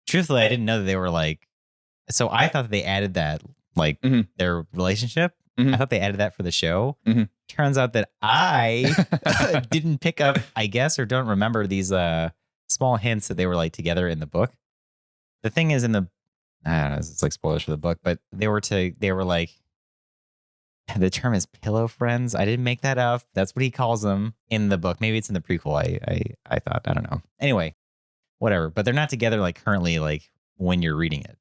Truthfully, I didn't know that they were like. So I thought that they added that like their relationship. I thought they added that for the show. Turns out that I didn't pick up, I guess, or don't remember these small hints that they were like together in the book. The thing is, in the I don't know, it's like spoilers for the book, but they were like, the term is pillow friends. I didn't make that up. That's what he calls them in the book. Maybe it's in the prequel. I thought, I don't know. Anyway, whatever. But they're not together like currently, like when you're reading it.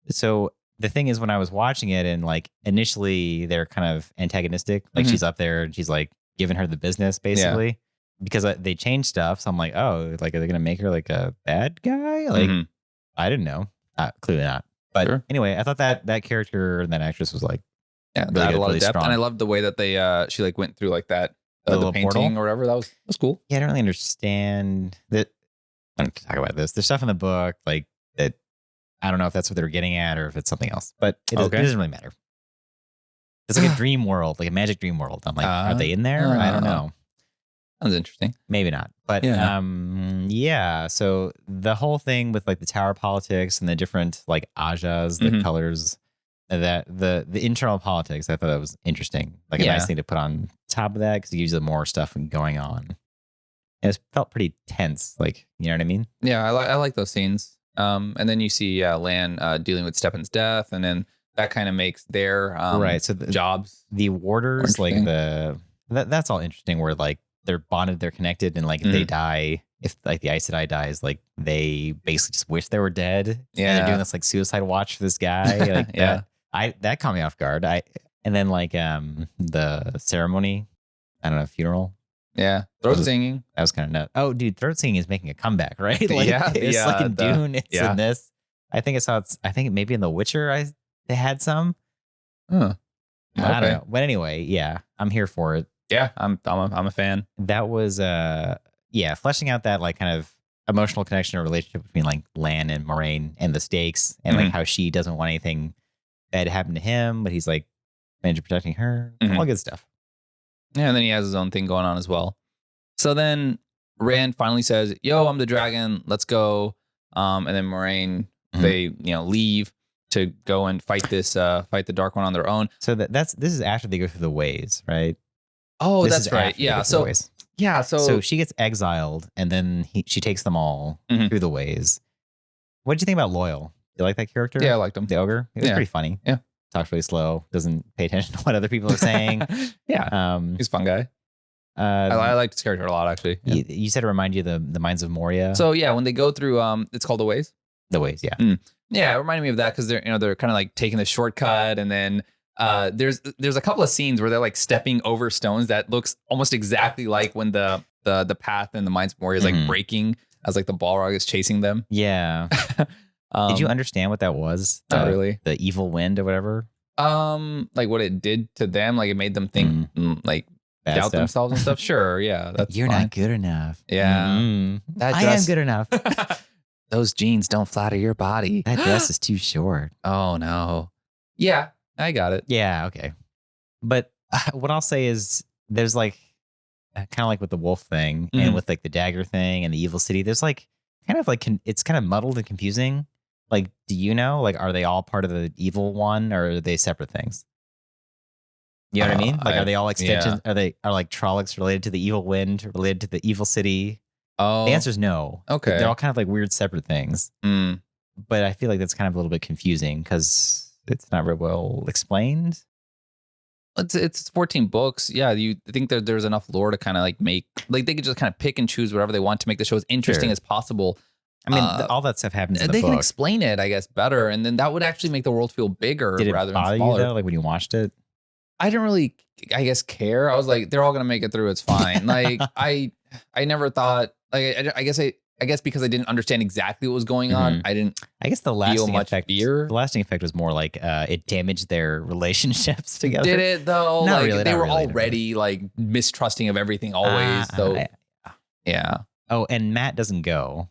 So the thing is, when I was watching it, and like initially they're kind of antagonistic. Like she's up there and she's like giving her the business basically because they changed stuff. So I'm like, oh, like are they gonna make her like a bad guy? Like I didn't know. Clearly not. But anyway, I thought that character and that actress was like, yeah, really a lot of depth, strong. And I loved the way that they she like went through like that the painting portal? Or whatever. That was cool. Yeah, I don't really understand that. I don't talk about this. There's stuff in the book like that. I don't know if that's what they're getting at or if it's something else, but it doesn't really matter. It's like a dream world, like a magic dream world. I'm like, are they in there? I don't know. That was interesting. Maybe not, but yeah. So the whole thing with like the tower politics and the different like ajas, the colors, that the internal politics, I thought that was interesting. Like a nice thing to put on top of that because it gives you more stuff going on. And it felt pretty tense, like, you know what I mean? Yeah, I like those scenes. And then you see Lan dealing with Steppen's death, and then that kind of makes their right. So jobs, the warders, like that's all interesting. Where like they're bonded, they're connected, and like if they die, if like the Aes Sedai dies, like they basically just wish they were dead. Yeah, and they're doing this like suicide watch for this guy. Like that caught me off guard. And then like the ceremony, I don't know, funeral. Yeah, throat singing. That was kind of nuts. Oh, dude, throat singing is making a comeback, right? Like, it's like in Dune. It's in this. I think it's how it's. I think maybe in The Witcher, they had some. I don't know. But anyway, yeah, I'm here for it. Yeah, I'm a fan. That was fleshing out that like kind of emotional connection or relationship between like Lan and Moiraine and the stakes and like how she doesn't want anything bad to happen to him, but he's like managing protecting her. All good stuff. Yeah, and then he has his own thing going on as well. So then Rand finally says, "Yo, I'm the dragon. Let's go." And then Moiraine, they leave to go and fight the Dark One on their own. So this is after they go through the ways, right? Oh, that's right. Yeah. So she gets exiled, and then she takes them all through the ways. What did you think about Loyal? You like that character? Yeah, I liked him. The ogre. It was pretty funny. Yeah. Talks really slow, doesn't pay attention to what other people are saying. He's a fun guy. I liked his character a lot, actually. Yeah. You said it reminded you of the Mines of Moria. So yeah, when they go through, it's called the Ways. The Ways, yeah. Yeah, it reminded me of that because they're kind of like taking the shortcut, and then there's a couple of scenes where they're like stepping over stones that looks almost exactly like when the path in the Mines of Moria is like breaking as like the Balrog is chasing them. Yeah. Did you understand what that was? Not really. The evil wind or whatever? Like what it did to them, like it made them think like bad doubt stuff. Themselves and stuff. Sure, yeah. That's You're fine. not good enough. Yeah. I am good enough. Those jeans don't flatter your body. That dress is too short. Oh no. Yeah, I got it. Yeah, okay. But what I'll say is there's like kind of like with the wolf thing and with like the dagger thing and the evil city, there's like kind of like it's kind of muddled and confusing. Like, do you know? Like, are they all part of the evil one, or are they separate things? You know what I mean? Like, are they all extensions? Yeah. Are like Trollocs related to the evil wind, related to the evil city? Oh, the answer is no. Okay, they're all kind of like weird separate things. But I feel like that's kind of a little bit confusing because it's not very well explained. It's 14 books. Yeah, you think that there's enough lore to kind of like make like they could just kind of pick and choose whatever they want to make the show as interesting as possible. I mean, all that stuff happens in the book. They can explain it, I guess, better, and then that would actually make the world feel bigger rather than smaller. You though, like when you watched it? I didn't really, I guess, care. I was like, they're all gonna make it through. It's fine. Like I never thought. Like I guess because I didn't understand exactly what was going on, I didn't. I guess the lasting effect. The lasting effect was more like it damaged their relationships together. Did it though? Not like really, they not were really, already like mistrusting of everything always. So yeah. Oh, and Matt doesn't go.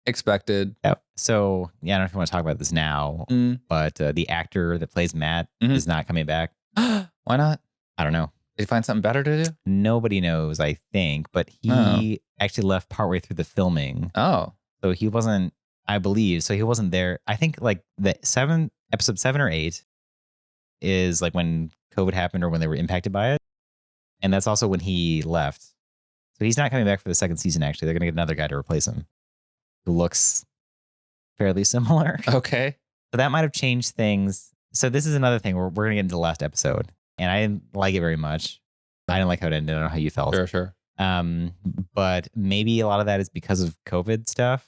Expected. Yep. So yeah, I don't know if you want to talk about this now, but the actor that plays Matt is not coming back. Why not? I don't know. Did he find something better to do? Nobody knows, I think, but he actually left partway through the filming. Oh, so he wasn't. I believe so. He wasn't there. I think like episode 7 or 8 is like when COVID happened or when they were impacted by it, and that's also when he left. So he's not coming back for the second season. Actually, they're gonna get another guy to replace him who looks fairly similar. Okay. So that might have changed things. So this is another thing we're going to get into the last episode. And I didn't like it very much. I didn't like how it ended. I don't know how you felt. Sure. But maybe a lot of that is because of COVID stuff.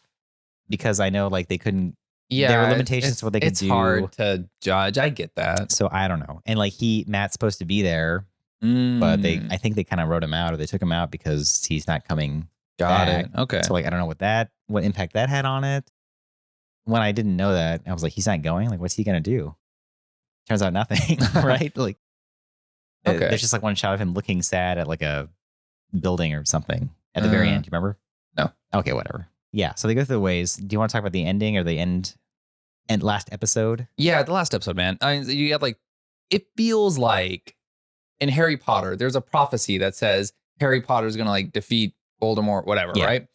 Because I know like they couldn't. Yeah, there were limitations to what they could do. It's hard to judge. I get that. So I don't know. And like Matt's supposed to be there, but I think they kind of wrote him out, or they took him out because he's not coming. Got it. Okay. So like I don't know what impact that had on it. When I didn't know that, I was like, he's not going. Like, what's he gonna do? Turns out nothing, right? Like, okay. There's just like one shot of him looking sad at like a building or something at the very end. Do you remember? No. Okay, whatever. Yeah. So they go through the ways. Do you want to talk about the ending or the end last episode? Yeah, the last episode, man. I mean, you got like, it feels like in Harry Potter, there's a prophecy that says Harry Potter is gonna like defeat Voldemort, whatever, right?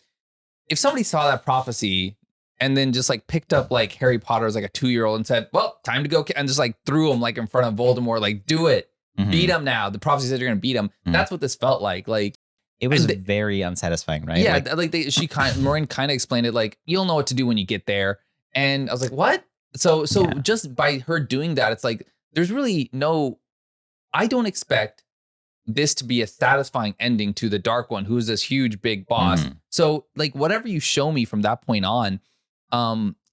If somebody saw that prophecy and then just like picked up like Harry Potter as like a 2-year-old and said, well, time to go, and just like threw him like in front of Voldemort, like do it, beat him now. The prophecy said you're gonna beat him. That's what this felt like. Like it was very unsatisfying, right? Yeah, Maureen kind of explained it like, you'll know what to do when you get there. And I was like, what? So just by her doing that, it's like there's really I don't expect this to be a satisfying ending to the Dark One, who's this huge big boss. So like whatever you show me from that point on,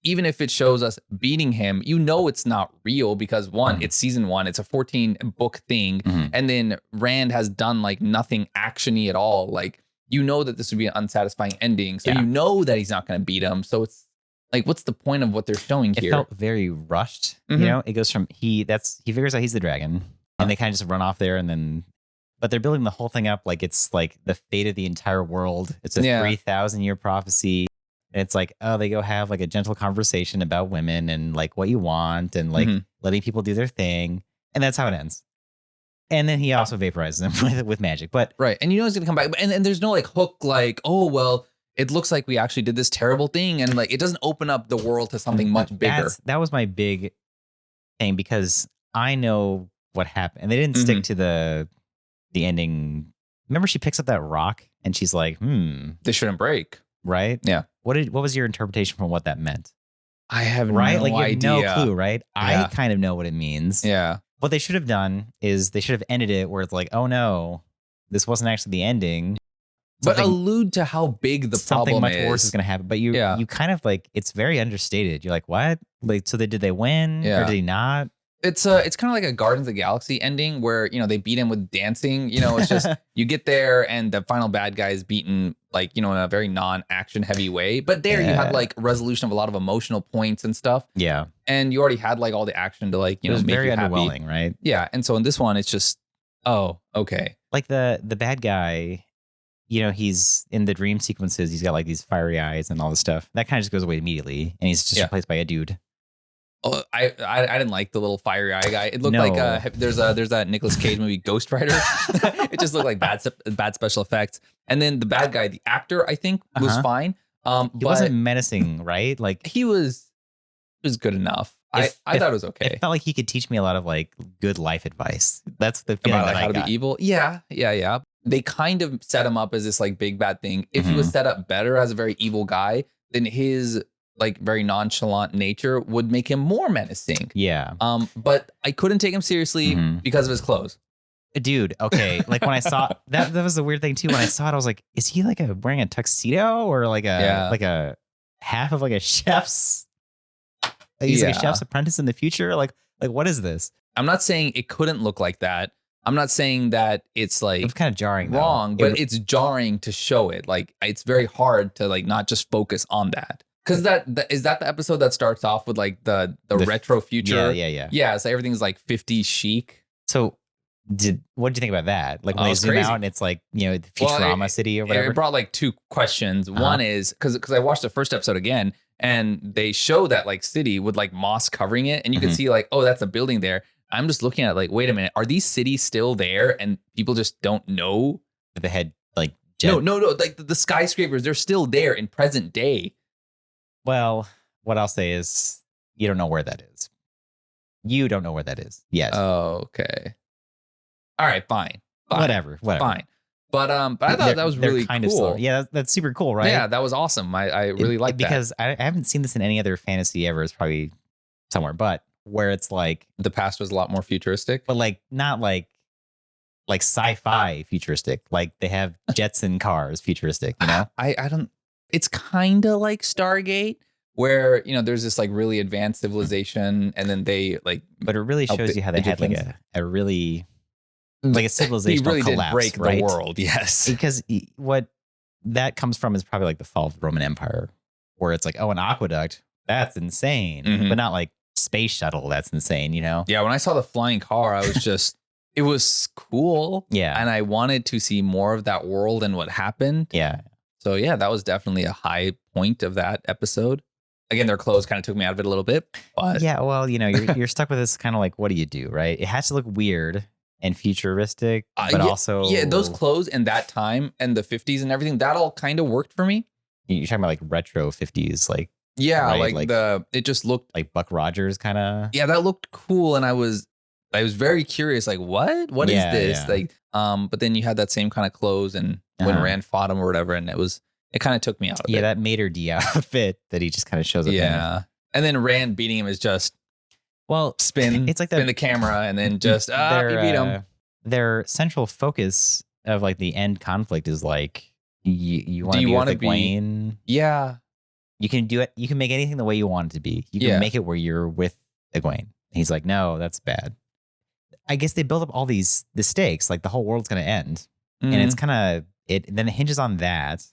even if it shows us beating him, it's not real because one, it's season 1, it's a 14-book thing, and then Rand has done like nothing actiony at all. Like that this would be an unsatisfying ending, so that he's not going to beat him. So it's like, what's the point of what they're showing here? It felt very rushed. It goes from he figures out he's the dragon, and they kind of just run off there, and then. But they're building the whole thing up like it's like the fate of the entire world. It's a 3,000-year prophecy. And it's like, oh, they go have like a gentle conversation about women and like what you want and like letting people do their thing. And that's how it ends. And then he also vaporizes them with magic. But right. And he's going to come back. And there's no like hook like, oh, well, it looks like we actually did this terrible thing. And like, it doesn't open up the world to something much bigger. That was my big thing because I know what happened. And they didn't stick to the ending. Remember, she picks up that rock and she's like, they shouldn't break. Right? Yeah. What was your interpretation from what that meant? I have no like, idea. You have no clue, right? Yeah. I kind of know what it means. Yeah. What they should have done is they should have ended it where it's like, oh no, this wasn't actually the ending. But allude to how big the problem is. Something much worse is going to happen. But you kind of like, it's very understated. You're like, what? Like, so did they win or did he not? It's kind of like a Guardians of the Galaxy ending where, they beat him with dancing. It's just you get there and the final bad guy is beaten like, in a very non-action heavy way. But there you had like resolution of a lot of emotional points and stuff. Yeah. And you already had like all the action to like, it was make very you underwhelming, happy. Right? Yeah. And so in this one, it's just, oh, okay. Like the bad guy, he's in the dream sequences. He's got like these fiery eyes and all this stuff. That kind of just goes away immediately. And he's just replaced by a dude. Oh, I didn't like the little fiery eye guy. It looked like there's that Nicolas Cage movie Ghost Rider. It just looked like bad special effects. And then the bad guy, the actor, I think was fine. He wasn't menacing, right? Like he was good enough. I thought it was okay. It felt like he could teach me a lot of like good life advice. That's the feeling about that how to be evil. Yeah. They kind of set him up as this like big bad thing. If he was set up better as a very evil guy, then his like very nonchalant nature would make him more menacing. Yeah. But I couldn't take him seriously because of his clothes. Dude, okay. Like when I saw that was the weird thing too. When I saw it, I was like, is he like wearing a tuxedo or like a half of like a chef's? He's like a chef's apprentice in the future. Like what is this? I'm not saying it couldn't look like that. I'm not saying that it's like it's kind of jarring, wrong, but it's jarring to show it. Like it's very hard to like not just focus on that. Because is that the episode that starts off with like the retro future? Yeah. Yeah, so everything's like 50s chic. So what did you think about that? Like when they zoom out and it's like, the Futurama city or whatever? It brought like two questions. One is, because I watched the first episode again and they show that like city with like moss covering it and you can see like, oh, that's a building there. I'm just looking at it like, wait a minute, are these cities still there and people just don't know? The head like jet. No, like the skyscrapers, they're still there in present day. Well, what I'll say is you don't know where that is. You don't know where that is yet. Oh, okay. All right, fine. Whatever. Fine. But I thought that was really kind cool. Of slow. Yeah, that's super cool, right? Yeah, that was awesome. I really like that. Because I haven't seen this in any other fantasy ever. It's probably somewhere, but where it's like the past was a lot more futuristic, but like not like sci-fi futuristic. Like they have jets and cars futuristic, you know? I don't. It's kind of like Stargate, where there's this like really advanced civilization, and then they like. But it really shows you how they had like a really like a civilizational really collapse, did break right? the world, yes. Because what that comes from is probably like the fall of the Roman Empire, where it's like, oh, an aqueduct, that's insane, but not like space shuttle, that's insane, you know? Yeah, when I saw the flying car, I was just, it was cool. Yeah. And I wanted to see more of that world and what happened. Yeah. So yeah, that was definitely a high point of that episode. Again, their clothes kind of took me out of it a little bit, but yeah, well, you're stuck with this kind of like, what do you do, right? It has to look weird and futuristic, but also those clothes in that time and the 50s and everything, that all kind of worked for me. You're talking about like retro 50s, like right? like it just looked like Buck Rogers kind of. Yeah, that looked cool, and I was very curious, like what is this? Yeah. Like but then you had that same kind of clothes, and when Rand fought him or whatever, and it kind of took me out of it. Yeah, that Mater D outfit that he just kind of shows up. Yeah, and then Rand beating him is just spin. It's like spin the camera, and then just you beat him. Their central focus of like the end conflict is like you want to be with Egwene. Yeah, you can do it. You can make anything the way you want it to be. You can make it where you're with Egwene. He's like, no, that's bad. I guess they build up all the stakes, like the whole world's going to end, and it's kind of then it hinges on that.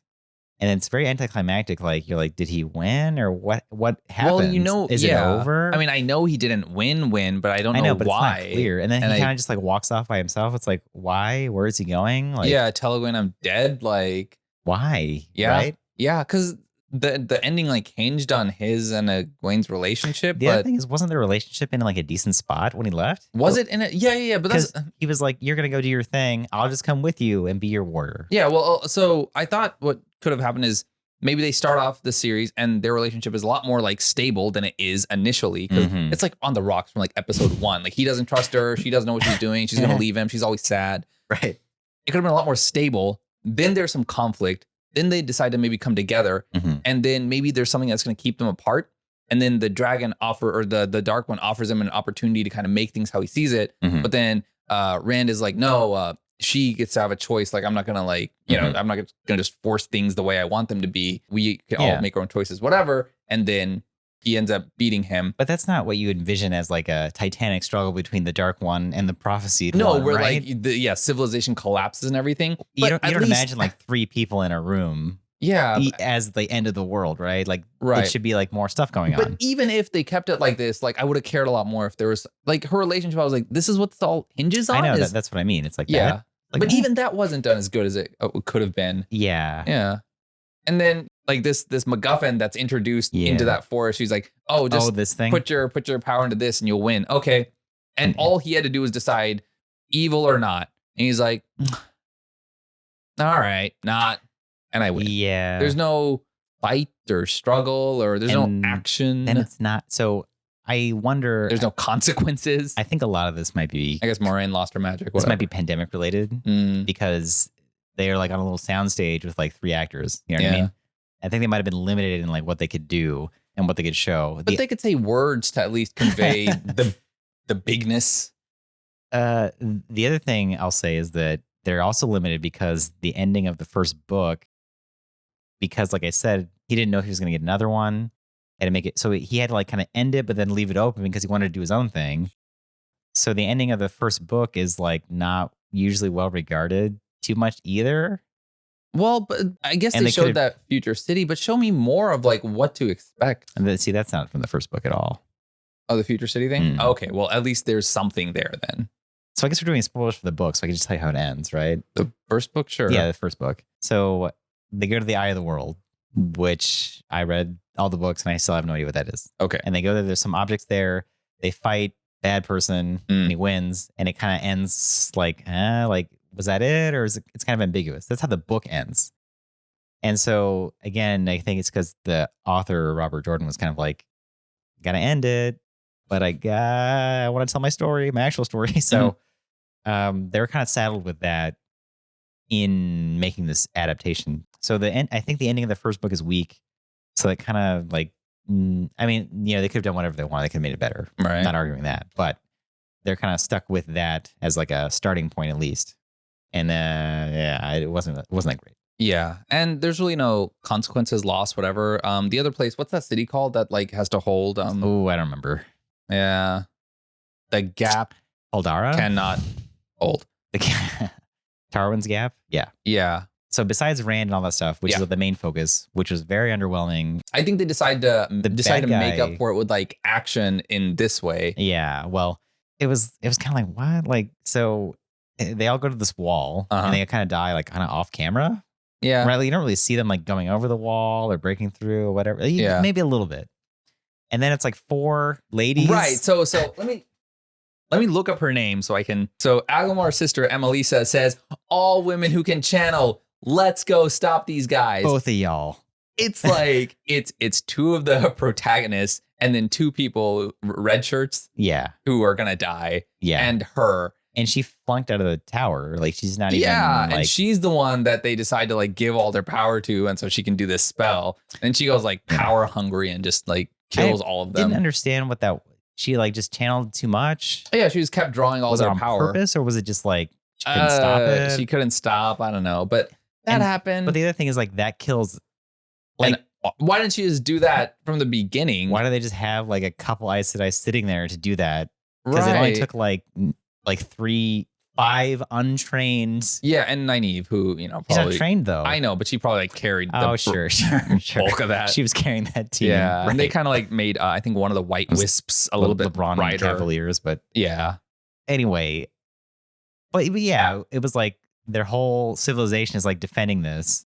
And it's very anticlimactic. Like you're like, did he win or what happened? Well, is it over? I mean, I know he didn't win, but I don't know but why. It's not clear. And then he kind of just like walks off by himself. It's like, why? Where is he going? Like, yeah, tell Egwene I'm dead. Like, why? Yeah, right? Yeah, because the ending like hinged on his and Egwene's relationship. The other thing is, wasn't the relationship in like a decent spot when he left? Was it in it? Yeah. But that's he was like, you're gonna go do your thing. I'll just come with you and be your warrior. Yeah. Well, so I thought what could have happened is maybe they start off the series and their relationship is a lot more like stable than it is initially, because it's like on the rocks from like episode 1. Like he doesn't trust her. She doesn't know what she's doing. She's gonna leave him. She's always sad. Right. It could have been a lot more stable. Then there's some conflict. Then they decide to maybe come together, and then maybe there's something that's going to keep them apart. And then the dragon the dark one offers him an opportunity to kind of make things how he sees it. But then Rand is like, no, she gets to have a choice. Like, I'm not going to like, I'm not going to just force things the way I want them to be. We can all make our own choices, whatever. And then he ends up beating him. But that's not what you envision as like a titanic struggle between the Dark One and the Prophesied One. No, where right? like civilization collapses and everything. You don't imagine like 3 people in a room. Yeah, as the end of the world, right? Like, it should be like more stuff going on. But even if they kept it like this, like I would have cared a lot more if there was like her relationship. I was like, this is what this all hinges on. I know that's what I mean. It's like yeah, like, but even that wasn't done as good as it could have been. Yeah. And then like this MacGuffin that's introduced into that forest, she's like, just this thing. Put your power into this and you'll win. Okay, and all he had to do was decide evil or not, and he's like, all right, not. And I win. Yeah. There's no fight or struggle or there's no action. And it's not. So I wonder. There's no consequences. I think a lot of this might be. I guess Moiraine lost her magic. This might be pandemic related because they are like on a little soundstage with like 3 actors. You know what I mean? I think they might have been limited in like what they could do and what they could show. But they could say words to at least convey the bigness. The other thing I'll say is that they're also limited because the ending of the first book. Because, like I said, he didn't know he was going to get another one. Had to make it so he had to like kind of end it, but then leave it open because he wanted to do his own thing. So the ending of the first book is like not usually well regarded too much either. Well, but I guess they showed that future city, but show me more of like what to expect. And see, that's not from the first book at all. Oh, the future city thing? Okay, well, at least there's something there then. So I guess we're doing spoilers for the book, so I can just tell you how it ends, right? The first book, sure. Yeah, the first book. So they go to the Eye of the World, which I read all the books and I still have no idea what that is. Okay. And they go there, there's some objects there. They fight bad person and he wins. And it kind of ends like, was that it? Or is it's kind of ambiguous. That's how the book ends. And so again, I think it's because the author, Robert Jordan, was kind of like, gotta end it. But I want to tell my story, my actual story. So they're kind of saddled with that in making this adaptation. So I think the ending of the first book is weak. So it kind of like I mean, they could have done whatever they wanted. They could have made it better. Right. I'm not arguing that, but they're kind of stuck with that as like a starting point at least. And it wasn't that great. Yeah, and there's really no consequences, loss, whatever. The other place, what's that city called that like has to hold? I don't remember. Yeah, the Gap. Aldara cannot hold. The Tarwin's Gap. Yeah. So besides Rand and all that stuff, which is the main focus, which was very underwhelming. I think they decided to make up for it with like action in this way. Yeah. Well, it was kind of like what? Like, so they all go to this wall and they kind of die like kind of off camera. Yeah. Right. Like, you don't really see them like going over the wall or breaking through or whatever. Maybe a little bit. And then it's like 4 ladies. Right. So let me look up her name so I can. So Agelmar's sister, Emelisa, says, all women who can channel, let's go stop these guys. Both of y'all. It's like, it's 2 of the protagonists and then 2 people, red shirts. Yeah. Who are going to die. Yeah. And her. And she flunked out of the tower. Like, she's not even. Yeah. Like, and she's the one that they decide to like give all their power to. And so she can do this spell. And she goes like power hungry and just like kills all of them. Didn't understand what that. She like just channeled too much. Yeah, she just kept drawing all their power. Was it on purpose or was it just like she couldn't stop it? She couldn't stop. I don't know, but that happened. But the other thing is like that kills. Like, and why didn't she just do that from the beginning? Why do they just have like a couple Aes Sedai sitting there to do that? Because it only took like 5 untrained. Yeah, and Nynaeve, who probably she's not trained though. I know, but she probably like carried the sure. bulk of that. She was carrying that team. Yeah, right. And they kind of like made I think one of the White Wisps a little bit LeBron brighter. Cavaliers, but yeah. Anyway, but yeah, it was like their whole civilization is like defending this.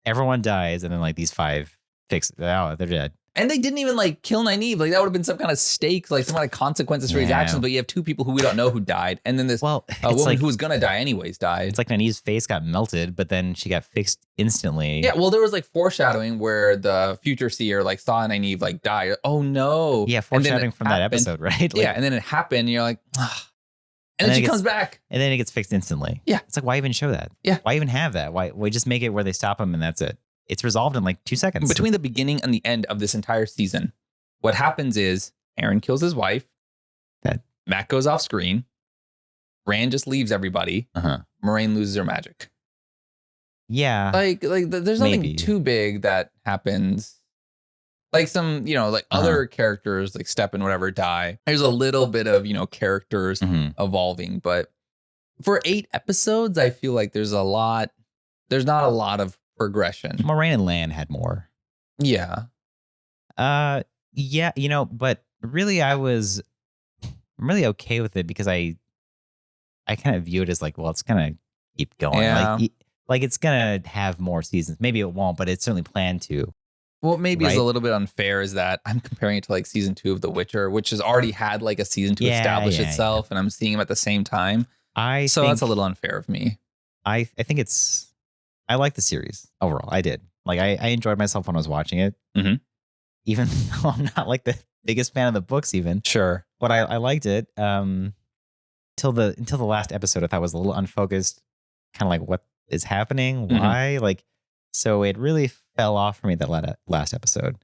Everyone dies, and then like these 5 fix. Oh, they're dead. And they didn't even like kill Nynaeve. Like that would have been some kind of stake, like some kind of consequences for his actions. But you have 2 people who we don't know who died, and then this woman like, who was gonna die anyways died. It's like Nynaeve's face got melted, but then she got fixed instantly. Yeah, well, there was like foreshadowing where the future seer like saw Nynaeve like die. Oh no! Yeah, foreshadowing from that episode, right? Like, yeah, and then it happened. And you're like, ah. And then she comes back, and then it gets fixed instantly. Yeah, it's like why even show that? Yeah, why even have that? Why just make it where they stop him and that's it? It's resolved in like 2 seconds. Between the beginning and the end of this entire season. What happens is Aaron kills his wife. Matt goes off screen. Rand just leaves everybody. Moraine loses her magic. Yeah. Like there's nothing too big that happens. Like some, other characters like Step and whatever die. There's a little bit of, characters evolving. But for 8 episodes, I feel like there's not a lot of progression. Moraine and Lan had more. Yeah. Yeah, but really I'm really okay with it because I kind of view it as like, well, it's gonna keep going. Yeah. Like it's gonna have more seasons. Maybe it won't, but it's certainly planned to. What maybe is a little bit unfair is that I'm comparing it to like season 2 of The Witcher, which has already had like a season to establish itself, and I'm seeing them at the same time. So that's a little unfair of me. I think I like the series overall. I did. Like I enjoyed myself when I was watching it. Mm-hmm. Even though I'm not like the biggest fan of the books, even. Sure. But I liked it. Until the last episode, I thought was a little unfocused. Kind of like what is happening? Why? Like, so it really fell off for me that last episode.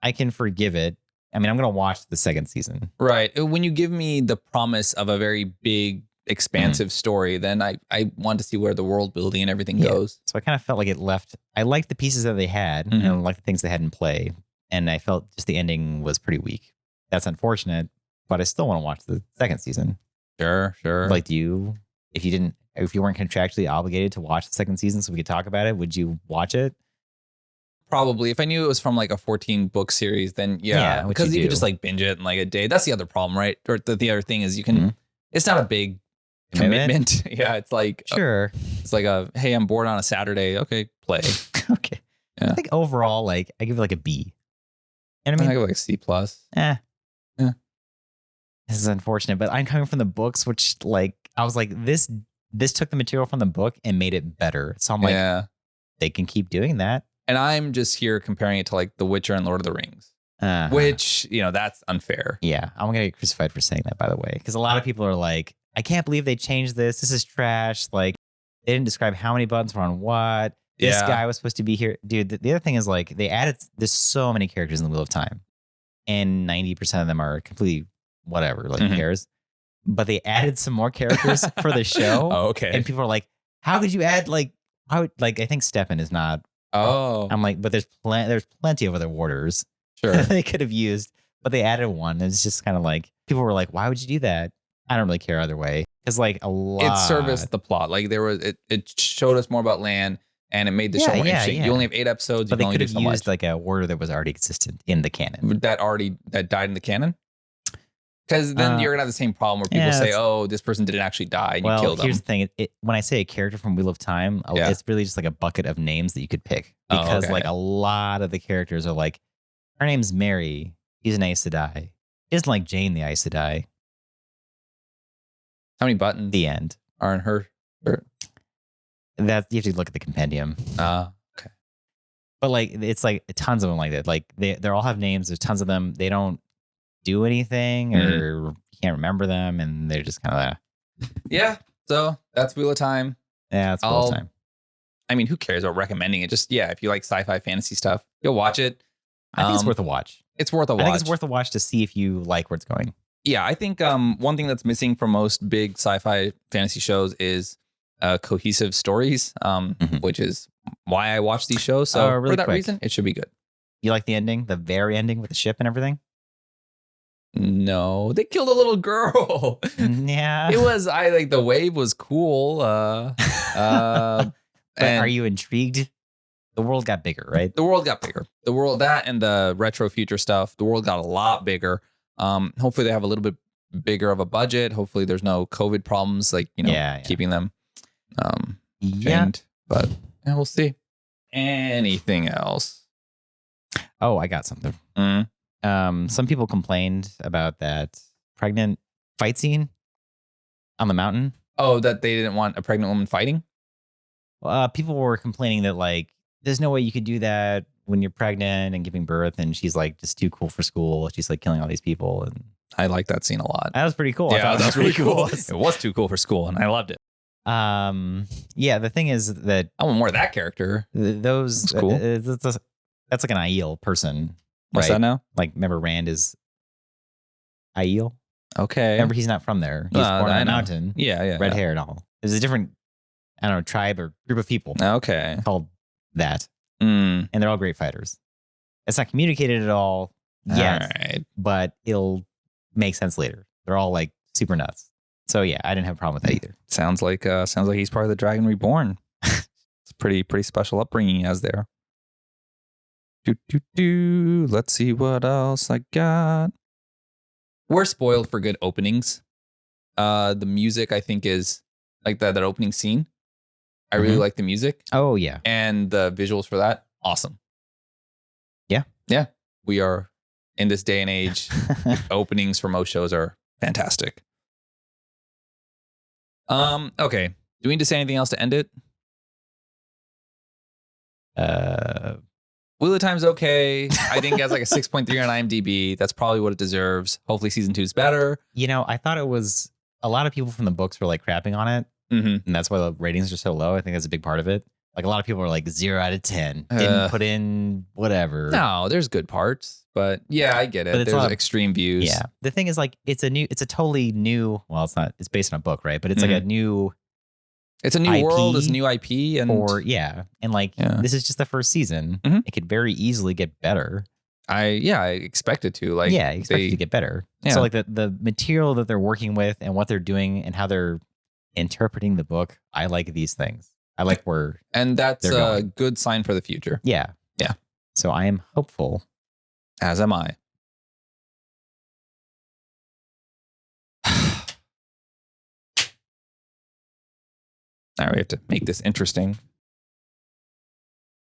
I can forgive it. I mean, I'm gonna watch the 2nd season. Right. When you give me the promise of a very big, expansive story, then I want to see where the world building and everything goes. So I kind of felt like it left. I liked the pieces that they had, and I liked the things they had in play. And I felt just the ending was pretty weak. That's unfortunate, but I still want to watch the 2nd season. Sure. Like, if you weren't contractually obligated to watch the 2nd season so we could talk about it, would you watch it? Probably. If I knew it was from like a 14 book series, then yeah, because you could just like binge it in like a day. That's the other problem, right? Or the other thing is you can, it's not a big commitment. Yeah. It's like, sure. It's like hey, I'm bored on a Saturday. Okay. Play. Okay. Yeah. I think overall, like I give it like a B. And I give it like a C+. Yeah. This is unfortunate, but I'm coming from the books, which like, I was like, this took the material from the book and made it better. So I'm like, they can keep doing that. And I'm just here comparing it to like The Witcher and Lord of the Rings, which, that's unfair. Yeah. I'm going to get crucified for saying that, by the way, because a lot of people are like, I can't believe they changed this. This is trash. Like, they didn't describe how many buttons were on what. This guy was supposed to be here. Dude, the other thing is like there's so many characters in the Wheel of Time. And 90% of them are completely whatever, like who cares? But they added some more characters for the show. Oh, okay. And people are like, how could you add I think Stefan is not. Oh. I'm like, but there's plenty of other warders. Sure. They could have used, but they added one. It's just kind of like, people were like, why would you do that? I don't really care either way. Because like a lot. It serviced the plot. Like there was, it showed us more about Lan and it made the show more interesting. Yeah. You only have 8 episodes. But they could have used like a warder that was already consistent in the canon. That died in the canon? Because then you're going to have the same problem where people say, oh, this person didn't actually die and you killed them. Here's the thing. When I say a character from Wheel of Time, it's really just like a bucket of names that you could pick. Because like a lot of the characters are like, her name's Mary. She's an Aes Sedai. She doesn't like Jane the Aes Sedai. How many buttons? The end. Are in her? That you have to look at the compendium. Okay. But like, it's like tons of them like that. Like they all have names. There's tons of them. They don't do anything or you can't remember them, and they're just kind of yeah. So that's Wheel of Time. Yeah, that's Wheel of Time. I mean, who cares about recommending it? Just if you like sci-fi fantasy stuff, you'll watch it. I think it's worth a watch. It's worth a watch. I think it's worth a watch to see if you like where it's going. Yeah, I think one thing that's missing from most big sci-fi fantasy shows is cohesive stories, which is why I watch these shows. So really for that reason, it should be good. You like the ending, the very ending with the ship and everything? No, they killed a little girl. Yeah, it was. I like the wave was cool. But are you intrigued? The world got bigger, right? The world got bigger. The world, that and the retro future stuff. The world got a lot bigger. Hopefully they have a little bit bigger of a budget. Hopefully there's no COVID problems, like keeping them chained. But we'll see. Anything else? Oh, I got something. Some people complained about that pregnant fight scene on the mountain. Oh, that they didn't want a pregnant woman fighting? People were complaining that like there's no way you could do that when you're pregnant and giving birth, and she's like just too cool for school. She's like killing all these people, and I like that scene a lot. That was pretty cool. Yeah, that was really cool. It was too cool for school, and I loved it. Yeah, the thing is that I want more of that character. That's cool. That's like an Aiel person. What's that now? Like, remember Rand is Aiel? Okay. Remember, he's not from there. He's born on a mountain. Yeah. Red hair and all. There's a different, I don't know, tribe or group of people. Okay. Called that. And they're all great fighters. It's not communicated at all yet, but it'll make sense later. They're all like super nuts. So yeah, I didn't have a problem with that either. Sounds like he's part of the Dragon Reborn. It's pretty special upbringing he has there. Let's see what else I got. We're spoiled for good openings. The music I think is like that opening scene. I really like the music. Oh yeah. And the visuals for that, awesome. Yeah. Yeah. We are in this day and age, openings for most shows are fantastic. Okay. Do we need to say anything else to end it? Wheel of Time's okay. I think it has like a 6.3 on IMDb. That's probably what it deserves. Hopefully season 2 is better. You know, I thought it was, a lot of people from the books were like crapping on it. And that's why the ratings are so low. I think that's a big part of it. Like a lot of people are like 0 out of 10. Didn't put in whatever. No, there's good parts. But yeah, I get it. But there's extreme views. Yeah. The thing is like, it's a totally new, well, it's not, it's based on a book, right? But it's like a new, it's a new IP world, it's a new IP. And like, this is just the first season. It could very easily get better. I expect it to. Like, I expect it to get better. Yeah. So like the material that they're working with and what they're doing and how they're interpreting the book, I like these things. I like where, and that's a good sign for the future. Yeah. So I am hopeful. As am I. All right, we have to make this interesting.